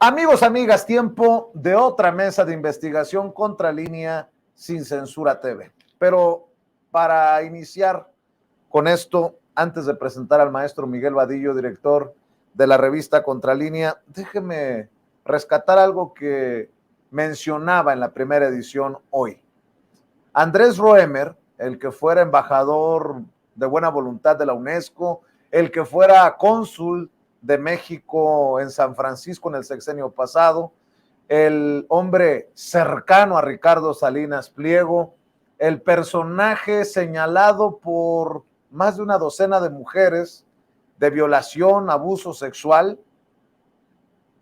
Amigos, amigas, tiempo de otra mesa de investigación Contralínea sin Censura TV. Pero para iniciar con esto, antes de presentar al maestro Miguel Vadillo, director de la revista Contralínea, déjeme rescatar algo que mencionaba en la primera edición hoy. Andrés Roemer, el que fuera embajador de buena voluntad de la UNESCO, el que fuera cónsul de México en San Francisco en el sexenio pasado, el hombre cercano a Ricardo Salinas Pliego, el personaje señalado por más de una docena de mujeres de violación, abuso sexual,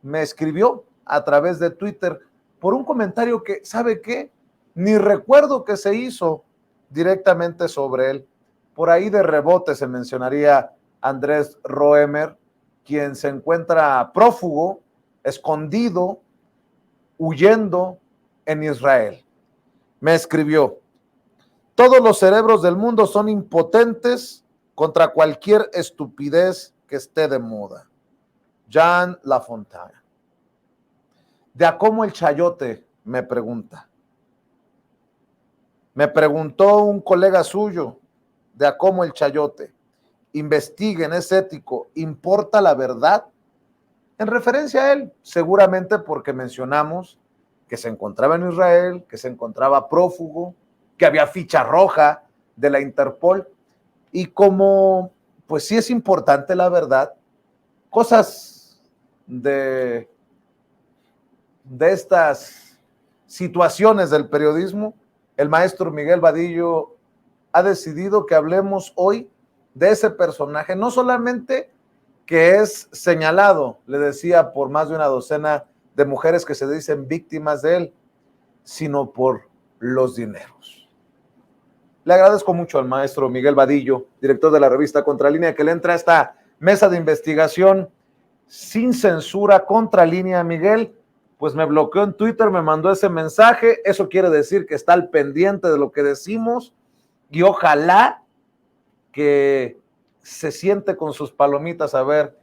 me escribió a través de Twitter por un comentario que, ¿sabe qué? Ni recuerdo que se hizo directamente sobre él. Por ahí de rebote se mencionaría Andrés Roemer, quien se encuentra prófugo, escondido, huyendo en Israel. Me escribió: todos los cerebros del mundo son impotentes contra cualquier estupidez que esté de moda. Jean Lafontaine. ¿De a cómo el chayote? Me pregunta. Me preguntó un colega suyo, de a cómo el chayote. Investiguen, es ético, ¿importa la verdad? En referencia a él, seguramente porque mencionamos que se encontraba en Israel, que se encontraba prófugo, que había ficha roja de la Interpol, y como pues sí es importante la verdad, cosas de estas situaciones del periodismo, el maestro Miguel Vadillo ha decidido que hablemos hoy de ese personaje, no solamente que es señalado, le decía, por más de una docena de mujeres que se dicen víctimas de él, sino por los dineros. Le agradezco mucho al maestro Miguel Vadillo, director de la revista Contralínea, que le entra a esta mesa de investigación sin censura. Contralínea. Miguel, pues me bloqueó en Twitter, me mandó ese mensaje, eso quiere decir que está al pendiente de lo que decimos y ojalá que se siente con sus palomitas a ver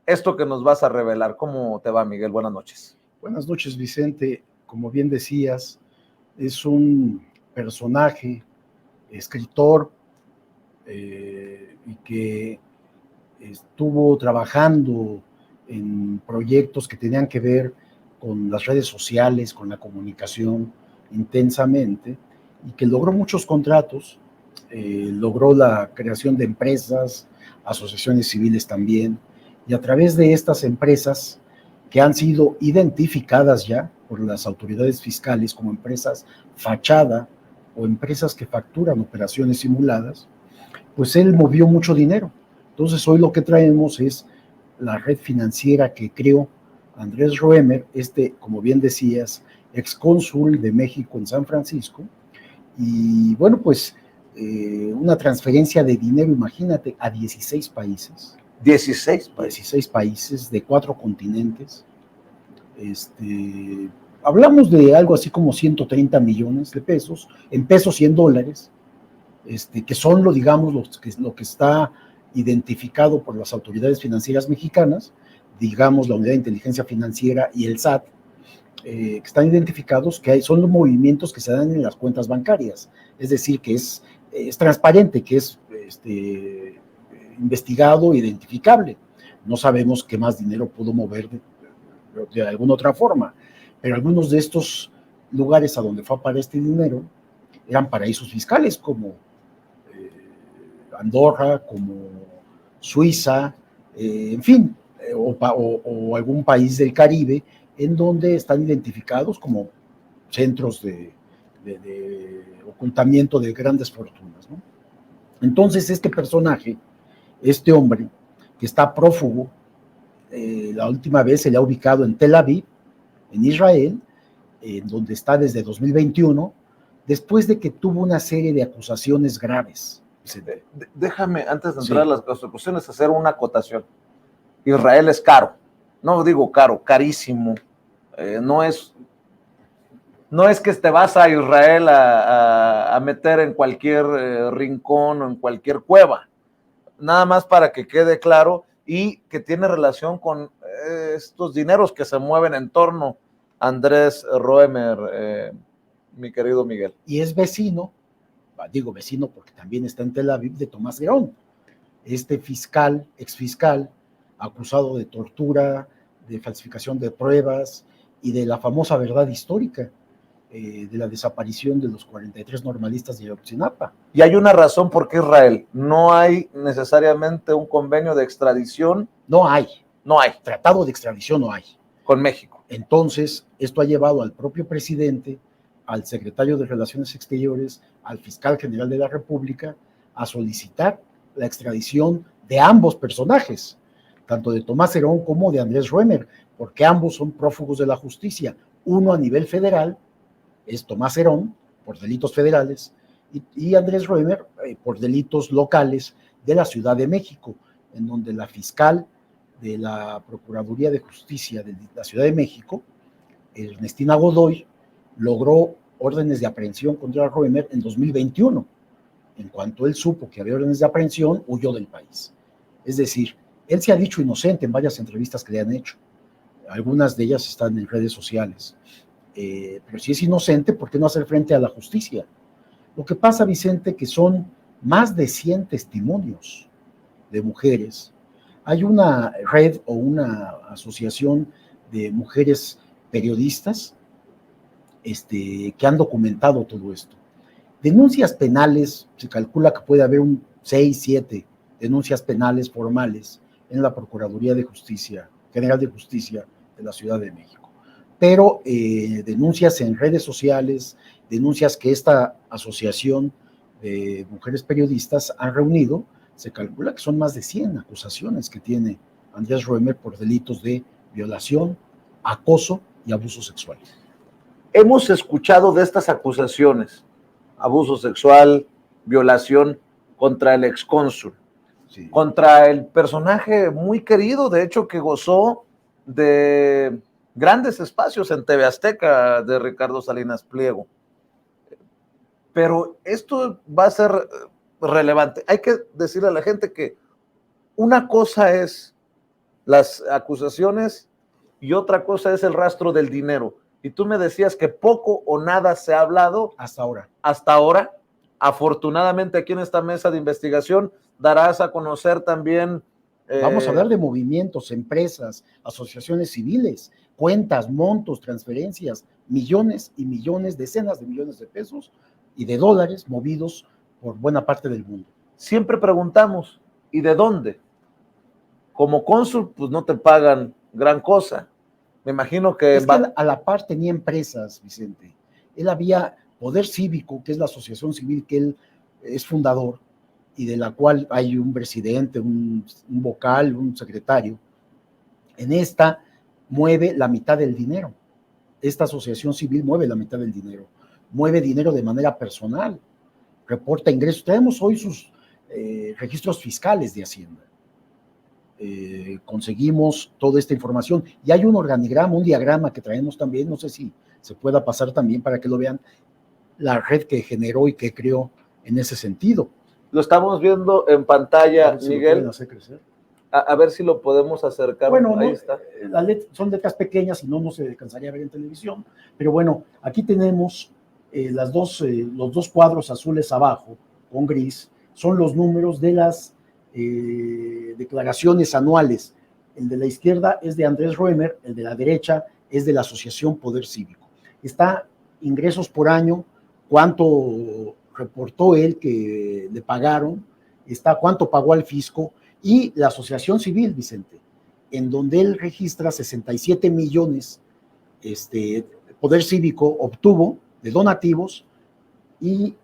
esto que nos vas a revelar. ¿Cómo te va, Miguel? Buenas noches. Buenas noches, Vicente. Como bien decías, es un personaje, escritor, y que estuvo trabajando en proyectos que tenían que ver con las redes sociales, con la comunicación intensamente, y que logró muchos contratos, logró la creación de empresas, asociaciones civiles también, y a través de estas empresas que han sido identificadas ya por las autoridades fiscales como empresas fachada o empresas que facturan operaciones simuladas, pues él movió mucho dinero. Entonces hoy lo que traemos es la red financiera que creó Andrés Roemer, como bien decías, excónsul de México en San Francisco, y bueno, pues una transferencia de dinero, imagínate, a 16 países. 16 países de 4 continentes. Hablamos de algo así como 130 millones de pesos, en pesos y en dólares, que son lo que está identificado por las autoridades financieras mexicanas, digamos la Unidad de Inteligencia Financiera y el SAT, que están identificados, que son los movimientos que se dan en las cuentas bancarias, es decir, que es transparente, que es investigado, identificable. No sabemos qué más dinero pudo mover de alguna otra forma, pero algunos de estos lugares a donde fue a parar este dinero eran paraísos fiscales, como Andorra, como Suiza, en fin, o algún país del Caribe, en donde están identificados como centros de ocultamiento de grandes fortunas, ¿no? Entonces este personaje, este hombre que está prófugo, la última vez se le ha ubicado en Tel Aviv, en Israel, en donde está desde 2021, después de que tuvo una serie de acusaciones graves. Déjame, antes de entrar a las acusaciones, hacer una acotación. Israel es caro, no digo caro, carísimo. No es que te vas a Israel a meter en cualquier rincón o en cualquier cueva. Nada más para que quede claro, y que tiene relación con estos dineros que se mueven en torno a Andrés Roemer, mi querido Miguel. Y es vecino, digo vecino porque también está en Tel Aviv, de Tomás Herón, este fiscal, exfiscal, acusado de tortura, de falsificación de pruebas y de la famosa verdad histórica de la desaparición de los 43 normalistas de Ayotzinapa. Y hay una razón por qué Israel no hay necesariamente un convenio de extradición. No hay. No hay. Tratado de extradición no hay. Con México. Entonces, esto ha llevado al propio presidente, al secretario de Relaciones Exteriores, al fiscal general de la República, a solicitar la extradición de ambos personajes, tanto de Tomás Herón como de Andrés Roemer, porque ambos son prófugos de la justicia. Uno a nivel federal es Tomás Herón, por delitos federales, y Andrés Roemer por delitos locales de la Ciudad de México, en donde la fiscal de la Procuraduría de Justicia de la Ciudad de México, Ernestina Godoy, logró órdenes de aprehensión contra Roemer en 2021. En cuanto él supo que había órdenes de aprehensión, huyó del país. Es decir, él se ha dicho inocente en varias entrevistas que le han hecho. Algunas de ellas están en redes sociales. Pero si es inocente, ¿por qué no hacer frente a la justicia? Lo que pasa, Vicente, que son más de 100 testimonios de mujeres. Hay una red o una asociación de mujeres periodistas que han documentado todo esto. Denuncias penales, se calcula que puede haber 6, 7 denuncias penales formales en la Procuraduría de Justicia, General de Justicia de la Ciudad de México. Pero denuncias en redes sociales, denuncias que esta asociación de mujeres periodistas han reunido, se calcula que son más de 100 acusaciones que tiene Andrés Roemer por delitos de violación, acoso y abuso sexual. Hemos escuchado de estas acusaciones, abuso sexual, violación contra el excónsul, sí, contra el personaje muy querido, de hecho, que gozó de grandes espacios en TV Azteca, de Ricardo Salinas Pliego. Pero esto va a ser relevante. Hay que decirle a la gente que una cosa es las acusaciones y otra cosa es el rastro del dinero. Y tú me decías que poco o nada se ha hablado hasta ahora. Hasta ahora. Afortunadamente aquí en esta mesa de investigación darás a conocer también... Vamos a hablar de movimientos, empresas, asociaciones civiles, cuentas, montos, transferencias, millones y millones, decenas de millones de pesos y de dólares movidos por buena parte del mundo. Siempre preguntamos, ¿y de dónde? Como cónsul, pues no te pagan gran cosa. Me imagino que... Es que a la par tenía empresas, Vicente. Él había Poder Cívico, que es la asociación civil que él es fundador, y de la cual hay un presidente, un vocal, un secretario. En esta mueve la mitad del dinero. Esta asociación civil mueve la mitad del dinero. Mueve dinero de manera personal. Reporta ingresos. Tenemos hoy sus registros fiscales de Hacienda. Conseguimos toda esta información. Y hay un organigrama, un diagrama que traemos también, no sé si se pueda pasar también para que lo vean, la red que generó y que creó en ese sentido. Lo estamos viendo en pantalla, si Miguel. Hacer crecer. A ver si lo podemos acercar. Bueno, ahí no, está. Son letras pequeñas y no se alcanzaría a ver en televisión, pero bueno, aquí tenemos los dos cuadros azules abajo, con gris, son los números de las declaraciones anuales. El de la izquierda es de Andrés Roemer, el de la derecha es de la Asociación Poder Cívico. Está ingresos por año, cuánto reportó él que le pagaron, está cuánto pagó al fisco, y la asociación civil, Vicente, en donde él registra 67 millones, Poder Cívico obtuvo de donativos y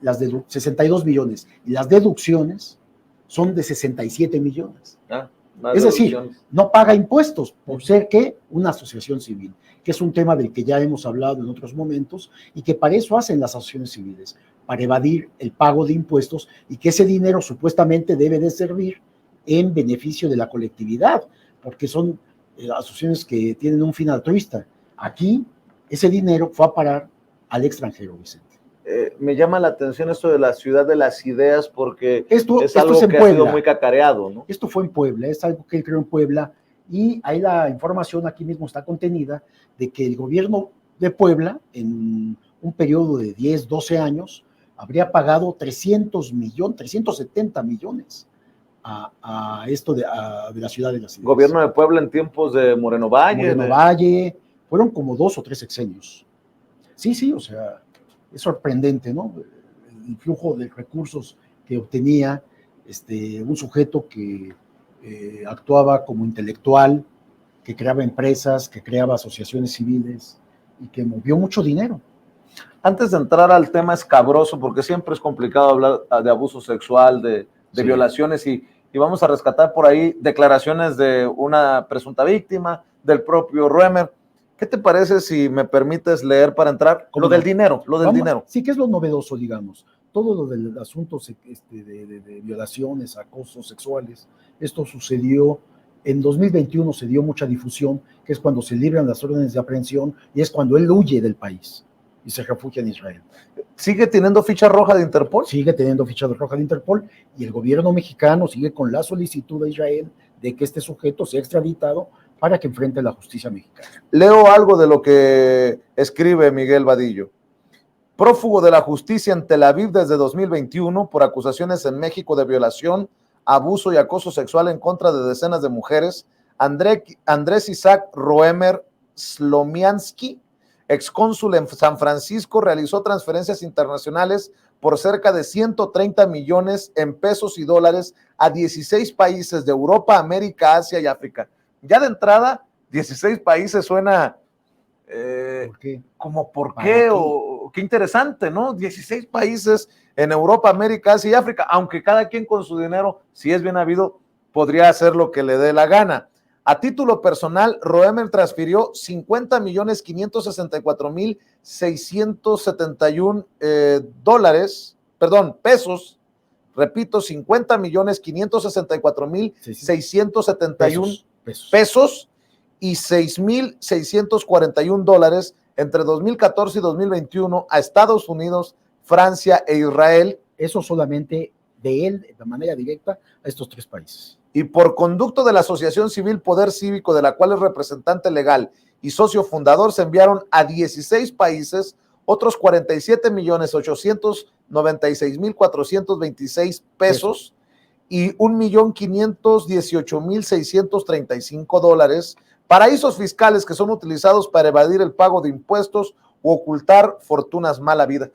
62 millones, y las deducciones son de 67 millones. Es decir, no paga impuestos por ser que una asociación civil, que es un tema del que ya hemos hablado en otros momentos y que para eso hacen las asociaciones civiles, para evadir el pago de impuestos y que ese dinero supuestamente debe de servir en beneficio de la colectividad, porque son asociaciones que tienen un fin altruista. Aquí, ese dinero fue a parar al extranjero, Vicente. Me llama la atención esto de la ciudad de las ideas, porque esto es algo que ha sido muy cacareado, ¿no? Esto fue en Puebla, es algo que él creó en Puebla Y ahí la información aquí mismo está contenida de que el gobierno de Puebla, en un periodo de 10, 12 años, habría pagado 370 millones a esto de la ciudad de las ideas. Gobierno de Puebla en tiempos de Moreno Valle. Moreno Valle, fueron como 2 o 3 sexenios. Sí, o sea, es sorprendente, ¿no? El flujo de recursos que obtenía un sujeto que actuaba como intelectual, que creaba empresas, que creaba asociaciones civiles y que movió mucho dinero. Antes de entrar al tema escabroso, porque siempre es complicado hablar de abuso sexual, de violaciones, y vamos a rescatar por ahí declaraciones de una presunta víctima, del propio Roemer. ¿Qué te parece si me permites leer para entrar lo del dinero? Dinero. Sí, que es lo novedoso, digamos. Todo lo del asunto de violaciones, acosos sexuales, esto sucedió en 2021, se dio mucha difusión, que es cuando se libran las órdenes de aprehensión y es cuando él huye del país y se refugia en Israel. ¿Sigue teniendo ficha roja de Interpol? Sigue teniendo ficha roja de Interpol y el gobierno mexicano sigue con la solicitud de Israel de que este sujeto sea extraditado para que enfrente la justicia mexicana. Leo algo de lo que escribe Miguel Vadillo. Prófugo de la justicia en Tel Aviv desde 2021 por acusaciones en México de violación, abuso y acoso sexual en contra de decenas de mujeres, Andrés Isaac Roemer Slomiansky, excónsul en San Francisco, realizó transferencias internacionales por cerca de 130 millones en pesos y dólares a 16 países de Europa, América, Asia y África. Ya de entrada, 16 países suena ¿por qué? como ¿por qué? O qué interesante, ¿no? 16 países en Europa, América, Asia y África, aunque cada quien con su dinero, si es bien habido, podría hacer lo que le dé la gana. A título personal, Roemer transfirió 50.564.671 pesos, repito, 50.564.671 pesos y $6.641 entre 2014 y 2021 a Estados Unidos, Francia e Israel. Eso solamente de él, de manera directa, a estos 3 países. Y por conducto de la Asociación Civil Poder Cívico, de la cual es representante legal y socio fundador, se enviaron a 16 países otros 47.896.426 pesos y $1.518.635, paraísos fiscales que son utilizados para evadir el pago de impuestos u ocultar fortunas mal habidas.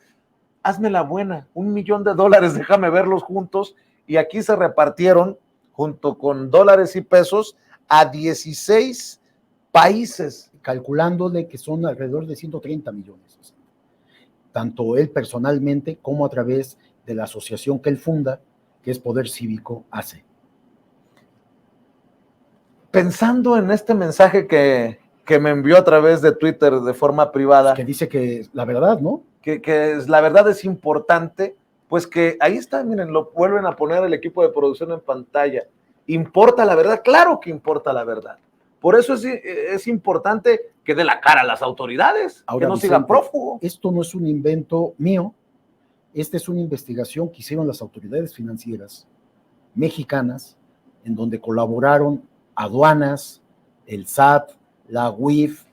Hazme la buena, $1 millón, déjame verlos juntos, y aquí se repartieron junto con dólares y pesos a 16 países. Calculándole que son alrededor de 130 millones. O sea, tanto él personalmente como a través de la asociación que él funda, que es Poder Cívico ACE. Pensando en este mensaje que me envió a través de Twitter de forma privada. Que dice que la verdad, ¿no? Que la verdad es importante, pues que ahí está, miren, lo vuelven a poner el equipo de producción en pantalla. ¿Importa la verdad? Claro que importa la verdad. Por eso es importante que dé la cara a las autoridades, ahora, que no siga prófugo. Esto no es un invento mío, esta es una investigación que hicieron las autoridades financieras mexicanas, en donde colaboraron aduanas, el SAT, la UIF,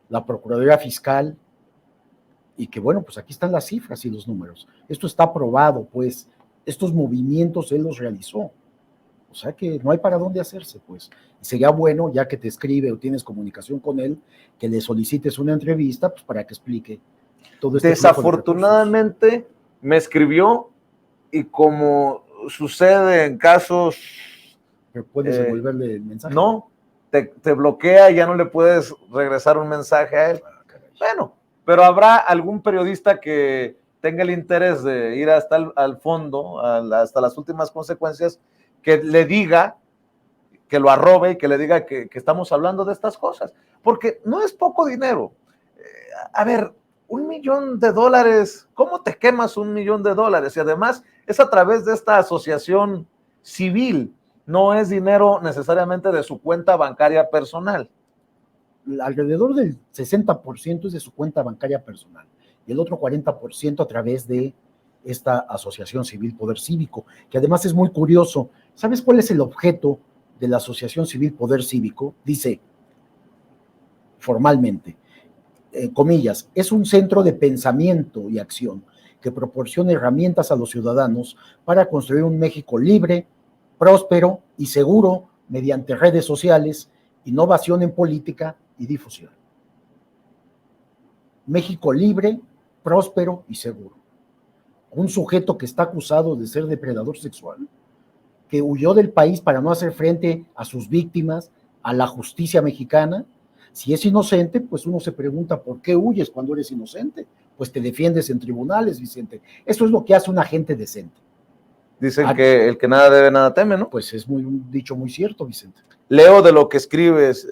la Procuraduría Fiscal, y que bueno, pues aquí están las cifras y los números. Esto está probado, pues, estos movimientos él los realizó. O sea que no hay para dónde hacerse, pues. Y sería bueno, ya que te escribe o tienes comunicación con él, que le solicites una entrevista, pues para que explique todo este. Desafortunadamente me escribió, y como sucede en casos... ¿Pero puedes devolverle el mensaje? No, te bloquea y ya no le puedes regresar un mensaje a él. Bueno, pero habrá algún periodista que tenga el interés de ir hasta al fondo, hasta las últimas consecuencias, que le diga, que lo arrobe y que le diga que estamos hablando de estas cosas, porque no es poco dinero. A ver, $1 millón, ¿cómo te quemas $1 millón? Y además es a través de esta asociación civil, no es dinero necesariamente de su cuenta bancaria personal. Alrededor del 60% es de su cuenta bancaria personal y el otro 40% a través de esta asociación civil Poder Cívico, que además es muy curioso. ¿Sabes cuál es el objeto de la Asociación Civil Poder Cívico dice formalmente, comillas, es un centro de pensamiento y acción que proporciona herramientas a los ciudadanos para construir un México libre, próspero y seguro mediante redes sociales, innovación en política y difusión. México libre, próspero y seguro. Un sujeto que está acusado de ser depredador sexual, que huyó del país para no hacer frente a sus víctimas, a la justicia mexicana. Si es inocente, pues uno se pregunta, ¿por qué huyes cuando eres inocente? Pues te defiendes en tribunales, Vicente. Eso es lo que hace un agente decente. Dicen que el que nada debe, nada teme, ¿no? Pues es un dicho muy cierto, Vicente. Leo de lo que escribes,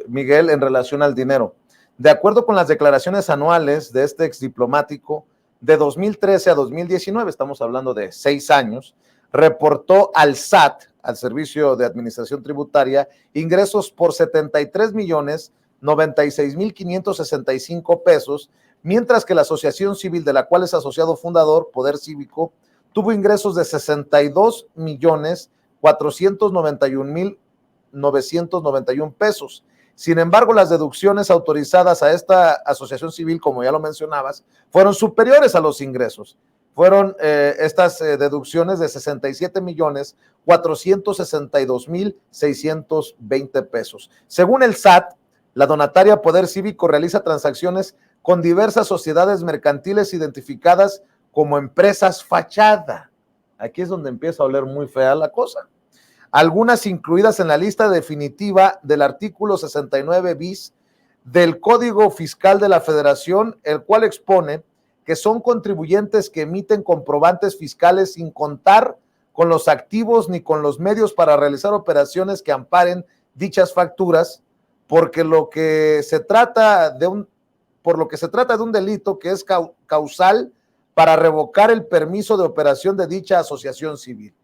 Miguel, en relación al dinero. De acuerdo con las declaraciones anuales de este exdiplomático, de 2013 a 2019, estamos hablando de 6 años, reportó al SAT, al Servicio de Administración Tributaria, ingresos por 73,96,565 pesos, mientras que la asociación civil de la cual es asociado fundador, Poder Cívico, tuvo ingresos de 62,491,991 pesos. Sin embargo, las deducciones autorizadas a esta asociación civil, como ya lo mencionabas, fueron superiores a los ingresos. Fueron estas deducciones de 67,462,620 pesos. Según el SAT, la donataria Poder Cívico realiza transacciones con diversas sociedades mercantiles identificadas como empresas fachada. Aquí es donde empieza a oler muy fea la cosa. Algunas incluidas en la lista definitiva del artículo 69 bis del Código Fiscal de la Federación, el cual expone que son contribuyentes que emiten comprobantes fiscales sin contar con los activos ni con los medios para realizar operaciones que amparen dichas facturas, porque lo que se trata de un delito que es causal para revocar el permiso de operación de dicha asociación civil.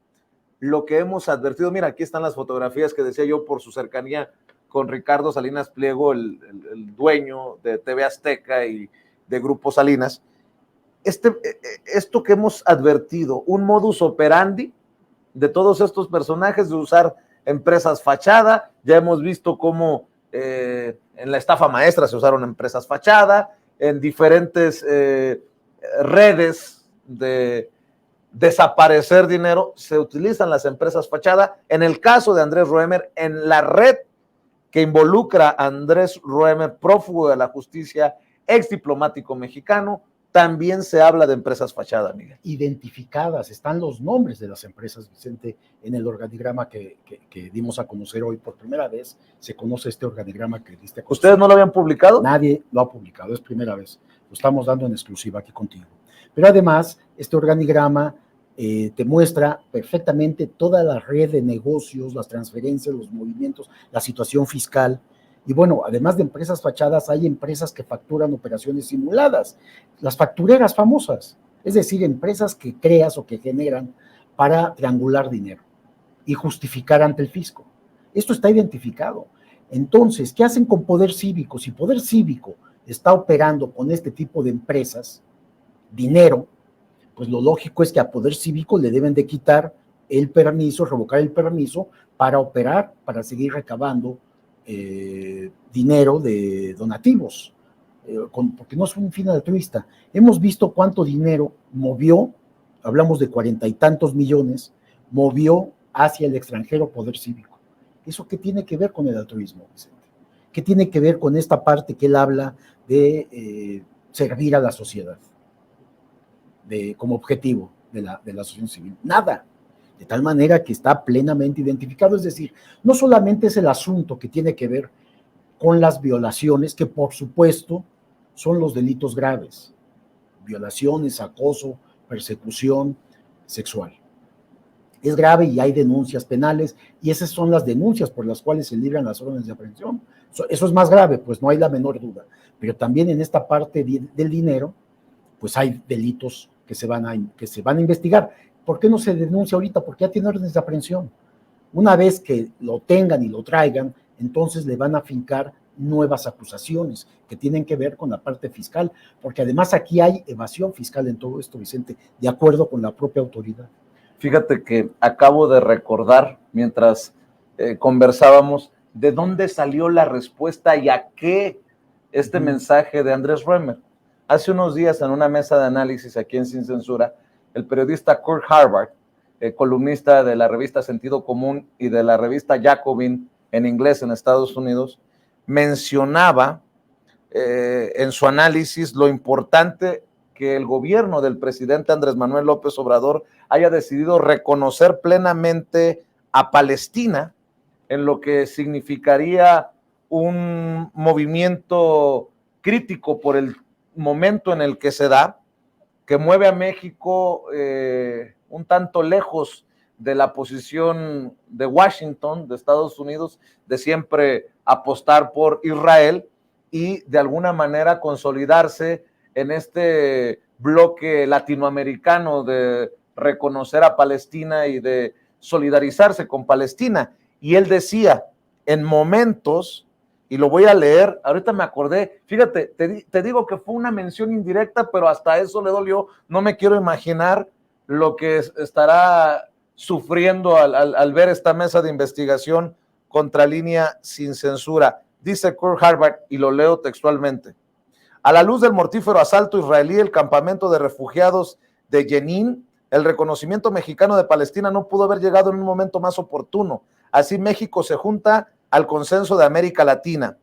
Lo que hemos advertido, mira, aquí están las fotografías que decía yo por su cercanía con Ricardo Salinas Pliego, el dueño de TV Azteca y de Grupo Salinas. Esto que hemos advertido, un modus operandi de todos estos personajes de usar empresas fachada. Ya hemos visto cómo en la estafa maestra se usaron empresas fachada, en diferentes redes de desaparecer dinero se utilizan las empresas fachada. En el caso de Andrés Roemer, en la red que involucra a Andrés Roemer, prófugo de la justicia, ex diplomático mexicano, también se habla de empresas fachada, Miguel. Identificadas, están los nombres de las empresas, Vicente, en el organigrama que dimos a conocer hoy. Por primera vez se conoce este organigrama que diste a conocer. ¿Ustedes no lo habían publicado? Nadie lo ha publicado, es primera vez. Lo estamos dando en exclusiva aquí contigo. Pero además, este organigrama te muestra perfectamente toda la red de negocios, las transferencias, los movimientos, la situación fiscal. Y bueno, además de empresas fachadas, hay empresas que facturan operaciones simuladas, las factureras famosas, es decir, empresas que creas o que generan para triangular dinero y justificar ante el fisco. Esto está identificado. Entonces, ¿qué hacen con Poder Cívico? Si Poder Cívico está operando con este tipo de empresas, dinero, pues lo lógico es que a Poder Cívico le deben de quitar el permiso, revocar el permiso para operar, para seguir recabando dinero de donativos, porque no es un fin altruista. Hemos visto cuánto dinero movió, hablamos de 40 y tantos millones, movió hacia el extranjero Poder Cívico. ¿Eso qué tiene que ver con el altruismo, Vicente? ¿Qué tiene que ver con esta parte que él habla de servir a la sociedad como objetivo de la asociación civil? Nada. De tal manera que está plenamente identificado, es decir, no solamente es el asunto que tiene que ver con las violaciones, que por supuesto son los delitos graves, violaciones, acoso, persecución sexual. Es grave y hay denuncias penales, y esas son las denuncias por las cuales se libran las órdenes de aprehensión. Eso es más grave, pues no hay la menor duda, pero también en esta parte del dinero, pues hay delitos que se van a investigar. ¿Por qué no se denuncia ahorita? Porque ya tiene órdenes de aprehensión. Una vez que lo tengan y lo traigan, entonces le van a fincar nuevas acusaciones que tienen que ver con la parte fiscal, porque además aquí hay evasión fiscal en todo esto, Vicente, de acuerdo con la propia autoridad. Fíjate que acabo de recordar, mientras conversábamos de dónde salió la respuesta y a qué este mensaje de Andrés Roemer. Hace unos días en una mesa de análisis aquí en Sin Censura, el periodista Kurt Harvard, columnista de la revista Sentido Común y de la revista Jacobin en inglés en Estados Unidos, mencionaba en su análisis lo importante que el gobierno del presidente Andrés Manuel López Obrador haya decidido reconocer plenamente a Palestina en lo que significaría un movimiento crítico por el momento en el que se da, que mueve a México un tanto lejos de la posición de Washington, de Estados Unidos, de siempre apostar por Israel y de alguna manera consolidarse en este bloque latinoamericano de reconocer a Palestina y de solidarizarse con Palestina. Y él decía, en momentos, y lo voy a leer, ahorita me acordé, fíjate, te digo que fue una mención indirecta, pero hasta eso le dolió, no me quiero imaginar lo que estará sufriendo al ver esta mesa de investigación contra Línea Sin Censura. Dice Kurt Harvard, y lo leo textualmente: a la luz del mortífero asalto israelí del campamento de refugiados de Jenin, el reconocimiento mexicano de Palestina no pudo haber llegado en un momento más oportuno. Así México se junta al consenso de América Latina.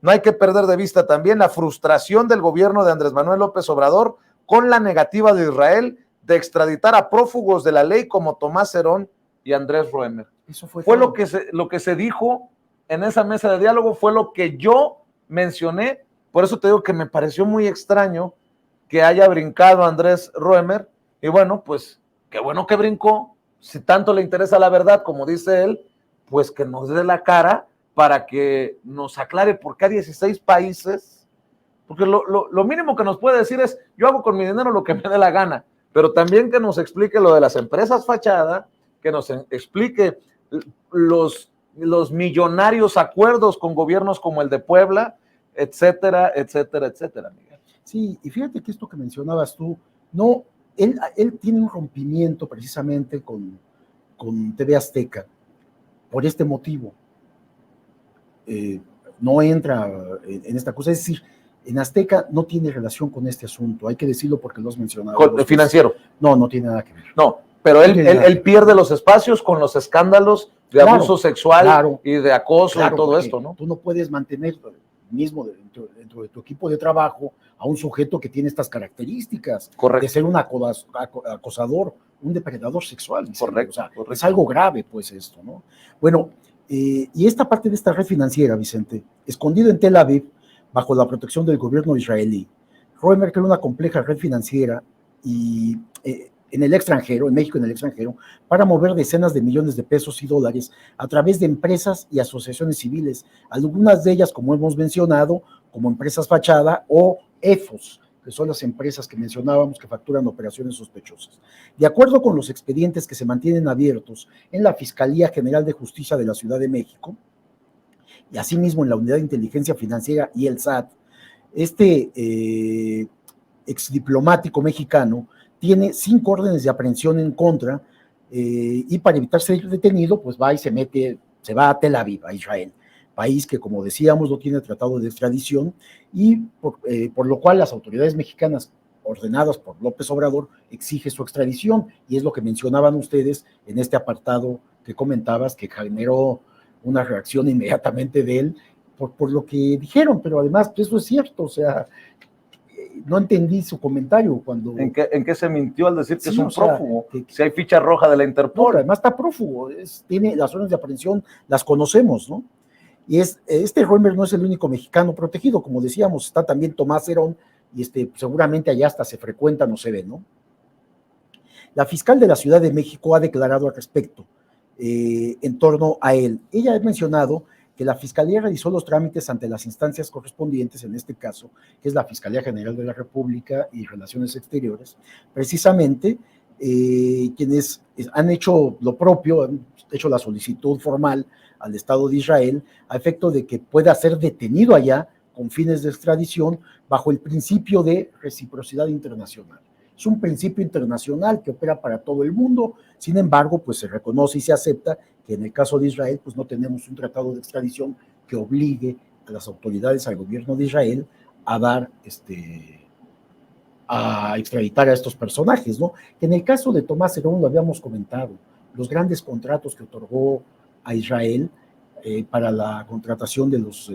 No hay que perder de vista también la frustración del gobierno de Andrés Manuel López Obrador con la negativa de Israel de extraditar a prófugos de la ley como Tomás Herón y Andrés Roemer. Eso fue lo que se dijo en esa mesa de diálogo, fue lo que yo mencioné. Por eso te digo que me pareció muy extraño que haya brincado Andrés Roemer, y bueno, pues qué bueno que brincó. Si tanto le interesa la verdad, como dice él, pues que nos dé la cara para que nos aclare por qué a 16 países, porque lo mínimo que nos puede decir es, yo hago con mi dinero lo que me dé la gana, pero también que nos explique lo de las empresas fachada, que nos explique los millonarios acuerdos con gobiernos como el de Puebla, etcétera, etcétera, etcétera, Miguel. Sí, y fíjate que esto que mencionabas tú, no, él tiene un rompimiento precisamente con TV Azteca por este motivo. No entra en esta cosa, es decir, en Azteca no tiene relación con este asunto, hay que decirlo porque lo has mencionado. ¿Con el financiero? No tiene nada que ver. No, pero él pierde los espacios con los escándalos de abuso sexual y de acoso y todo esto, ¿no? Tú no puedes mantener mismo dentro de tu equipo de trabajo a un sujeto que tiene estas características. Correcto. De ser un acosador, un depredador sexual. Correcto, o sea, correcto. Es algo grave, pues, esto, ¿no? Bueno, y esta parte de esta red financiera, Vicente, escondido en Tel Aviv, bajo la protección del gobierno israelí, Roemer creó una compleja red financiera y en el extranjero, en México en el extranjero, para mover decenas de millones de pesos y dólares a través de empresas y asociaciones civiles, algunas de ellas, como hemos mencionado, como empresas fachada o EFOS, que son las empresas que mencionábamos que facturan operaciones sospechosas. De acuerdo con los expedientes que se mantienen abiertos en la Fiscalía General de Justicia de la Ciudad de México, y asimismo en la Unidad de Inteligencia Financiera y el SAT, este exdiplomático mexicano tiene 5 órdenes de aprehensión en contra y para evitar ser detenido, pues va y se va a Tel Aviv, a Israel, país que, como decíamos, no tiene tratado de extradición y por lo cual las autoridades mexicanas ordenadas por López Obrador exige su extradición, y es lo que mencionaban ustedes en este apartado que comentabas, que generó una reacción inmediatamente de él por lo que dijeron, pero además pues, eso es cierto, o sea, no entendí su comentario cuando... ¿En qué se mintió al decir que es un prófugo? Si hay ficha roja de la Interpol. No, además está prófugo, tiene las órdenes de aprehensión, las conocemos, ¿no? Y este Roemer no es el único mexicano protegido, como decíamos, está también Tomás Herón, y seguramente allá hasta se frecuentan o se ven, ¿no? La fiscal de la Ciudad de México ha declarado al respecto en torno a él. Ella ha mencionado que la Fiscalía realizó los trámites ante las instancias correspondientes, en este caso, que es la Fiscalía General de la República y Relaciones Exteriores, precisamente quienes han hecho lo propio, han hecho la solicitud formal al Estado de Israel a efecto de que pueda ser detenido allá con fines de extradición bajo el principio de reciprocidad internacional. Es un principio internacional que opera para todo el mundo. Sin embargo, pues se reconoce y se acepta que en el caso de Israel, pues no tenemos un tratado de extradición que obligue a las autoridades, al gobierno de Israel, a dar a extraditar a estos personajes, ¿no? Que en el caso de Tomás Herón lo habíamos comentado, los grandes contratos que otorgó a Israel para la contratación de los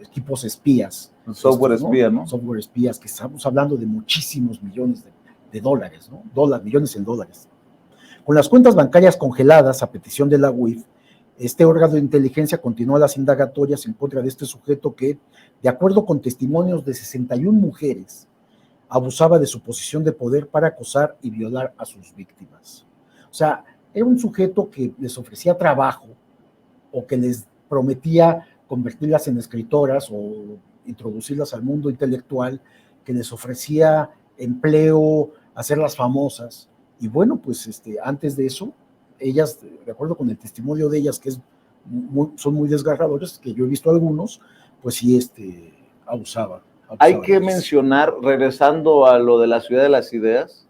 equipos espías. Software espía, ¿no? Software espías, que estamos hablando de muchísimos millones de dólares, ¿no? Millones en dólares. Con las cuentas bancarias congeladas a petición de la UIF, este órgano de inteligencia continuó las indagatorias en contra de este sujeto que, de acuerdo con testimonios de 61 mujeres, abusaba de su posición de poder para acosar y violar a sus víctimas. O sea, era un sujeto que les ofrecía trabajo o que les prometía convertirlas en escritoras o introducirlas al mundo intelectual, que les ofrecía empleo, hacerlas famosas. Y bueno, pues antes de eso, ellas, de acuerdo con el testimonio de ellas, que son muy desgarradores, que yo he visto algunos, pues sí, abusaba. Hay que mencionar, regresando a lo de la Ciudad de las Ideas,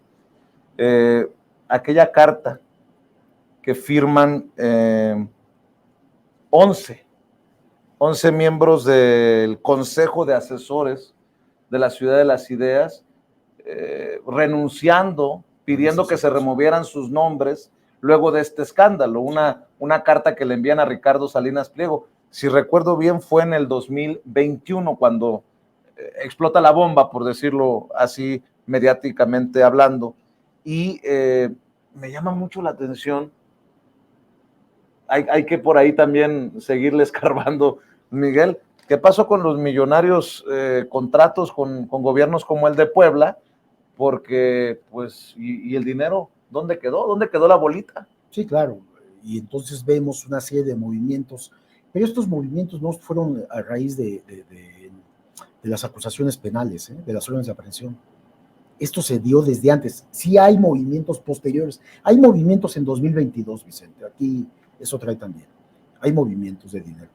aquella carta que firman 11 miembros del Consejo de Asesores de la Ciudad de las Ideas, renunciando, pidiendo que se removieran sus nombres luego de este escándalo, una carta que le envían a Ricardo Salinas Pliego. Si recuerdo bien, fue en el 2021 cuando explota la bomba, por decirlo así, mediáticamente hablando, y me llama mucho la atención. Hay que por ahí también seguirle escarbando, Miguel. ¿Qué pasó con los millonarios contratos con gobiernos como el de Puebla? Porque, pues, ¿y el dinero dónde quedó? ¿Dónde quedó la bolita? Sí, claro. Y entonces vemos una serie de movimientos, pero estos movimientos no fueron a raíz de las acusaciones penales, de las órdenes de aprehensión. Esto se dio desde antes. Sí hay movimientos posteriores. Hay movimientos en 2022, Vicente. Aquí eso trae también. Hay movimientos de dinero.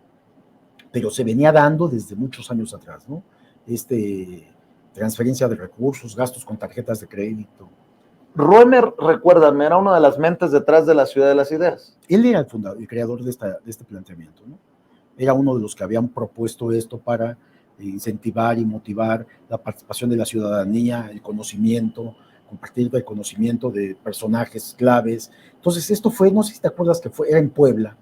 Pero se venía dando desde muchos años atrás, ¿no? Transferencia de recursos, gastos con tarjetas de crédito. Roemer, recuérdame, era una de las mentes detrás de la Ciudad de las Ideas. Él era el creador de este planteamiento, ¿no? Era uno de los que habían propuesto esto para incentivar y motivar la participación de la ciudadanía, el conocimiento, compartir el conocimiento de personajes claves. Entonces esto fue, no sé si te acuerdas que era en Puebla,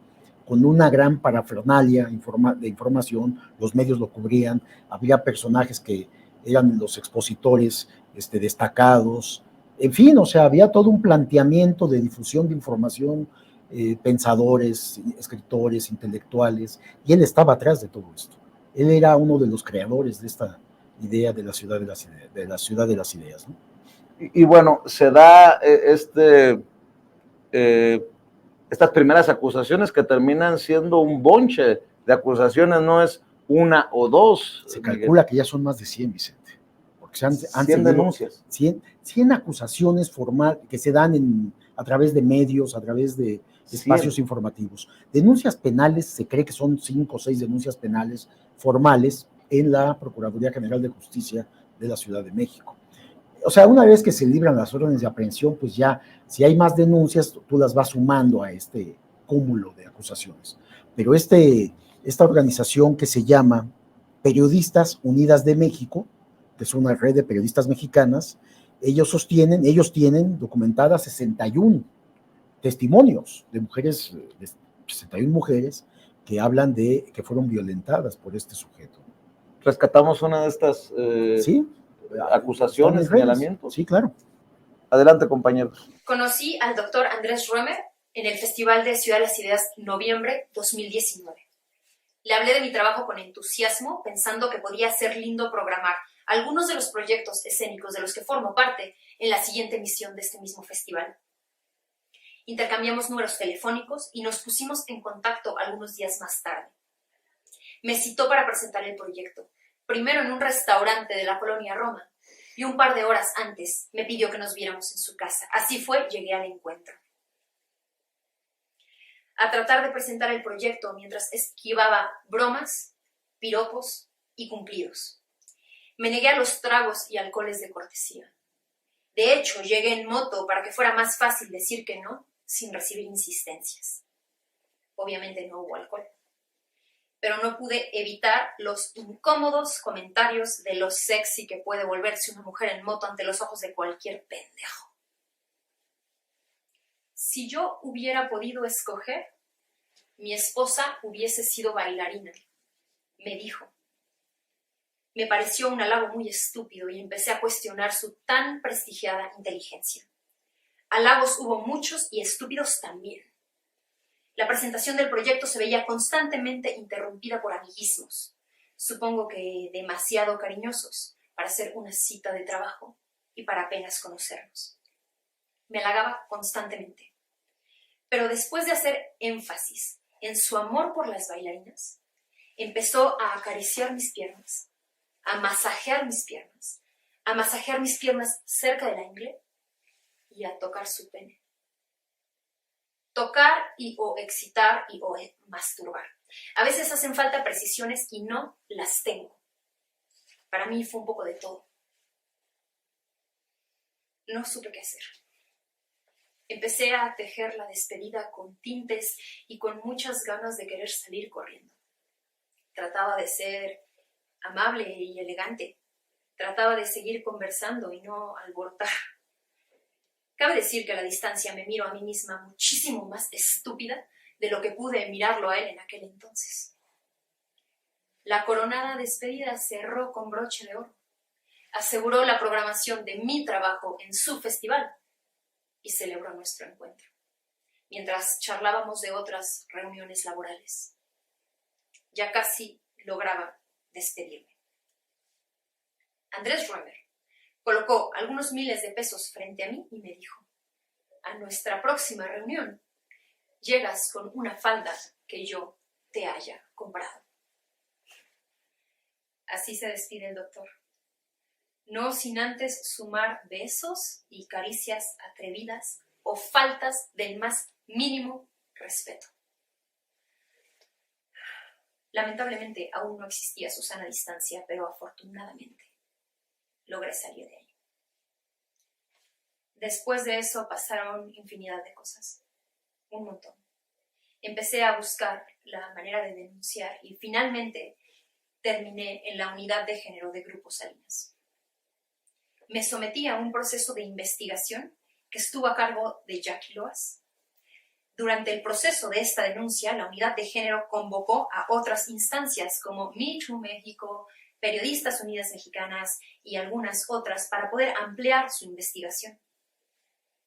con una gran parafernalia de información, los medios lo cubrían, había personajes que eran los expositores destacados, en fin, o sea, había todo un planteamiento de difusión de información, pensadores, escritores, intelectuales, y él estaba atrás de todo esto. Él era uno de los creadores de esta idea de la ciudad de las ideas, ¿no? Y bueno, se da estas primeras acusaciones que terminan siendo un bonche de acusaciones, no es una o dos. Se calcula que ya son más de 100, Vicente, porque se han 100 denuncias. 100 acusaciones formales que se dan a través de medios, a través de espacios informativos. Denuncias penales, se cree que son 5 o 6 denuncias penales formales en la Procuraduría General de Justicia de la Ciudad de México. O sea, una vez que se libran las órdenes de aprehensión, pues ya, si hay más denuncias, tú las vas sumando a este cúmulo de acusaciones. Pero esta organización que se llama Periodistas Unidas de México, que es una red de periodistas mexicanas, ellos tienen documentadas 61 testimonios de mujeres, 61 mujeres que hablan de que fueron violentadas por este sujeto. Rescatamos una de estas ¿sí? acusaciones, señalamientos. Sí, claro. Adelante, compañeros. Conocí al doctor Andrés Roemer en el Festival de Ciudad de las Ideas noviembre 2019. Le hablé de mi trabajo con entusiasmo, pensando que podía ser lindo programar algunos de los proyectos escénicos de los que formo parte en la siguiente emisión de este mismo festival. Intercambiamos números telefónicos y nos pusimos en contacto algunos días más tarde. Me citó para presentar el proyecto, primero en un restaurante de la colonia Roma, y un par de horas antes me pidió que nos viéramos en su casa. Así fue, llegué al encuentro. A tratar de presentar el proyecto mientras esquivaba bromas, piropos y cumplidos. Me negué a los tragos y alcoholes de cortesía. De hecho, llegué en moto para que fuera más fácil decir que no sin recibir insistencias. Obviamente no hubo alcohol. Pero no pude evitar los incómodos comentarios de lo sexy que puede volverse una mujer en moto ante los ojos de cualquier pendejo. Si yo hubiera podido escoger, mi esposa hubiese sido bailarina, me dijo. Me pareció un halago muy estúpido y empecé a cuestionar su tan prestigiada inteligencia. Halagos hubo muchos y estúpidos también. La presentación del proyecto se veía constantemente interrumpida por amiguismos, supongo que demasiado cariñosos para hacer una cita de trabajo y para apenas conocernos. Me halagaba constantemente. Pero después de hacer énfasis en su amor por las bailarinas, empezó a acariciar mis piernas, a masajear mis piernas cerca de la ingle y a tocar su pene. Tocar y o excitar y o masturbar. A veces hacen falta precisiones y no las tengo. Para mí fue un poco de todo. No supe qué hacer. Empecé a tejer la despedida con tintes y con muchas ganas de querer salir corriendo. Trataba de ser amable y elegante. Trataba de seguir conversando y no alborotar. Cabe decir que a la distancia me miro a mí misma muchísimo más estúpida de lo que pude mirarlo a él en aquel entonces. La coronada despedida cerró con broche de oro. Aseguró la programación de mi trabajo en su festival y celebró nuestro encuentro, mientras charlábamos de otras reuniones laborales. Ya casi lograba despedirme. Andrés Römer colocó algunos miles de pesos frente a mí y me dijo: a nuestra próxima reunión llegas con una falda que yo te haya comprado. Así se despide el doctor, no sin antes sumar besos y caricias atrevidas o faltas del más mínimo respeto. Lamentablemente aún no existía su sana distancia, pero afortunadamente logré salir de ahí. Después de eso pasaron infinidad de cosas, un montón. Empecé a buscar la manera de denunciar y finalmente terminé en la unidad de género de Grupo Salinas. Me sometí a un proceso de investigación que estuvo a cargo de Jackie Loas. Durante el proceso de esta denuncia, la unidad de género convocó a otras instancias como Me Too México, Periodistas Unidas Mexicanas y algunas otras para poder ampliar su investigación.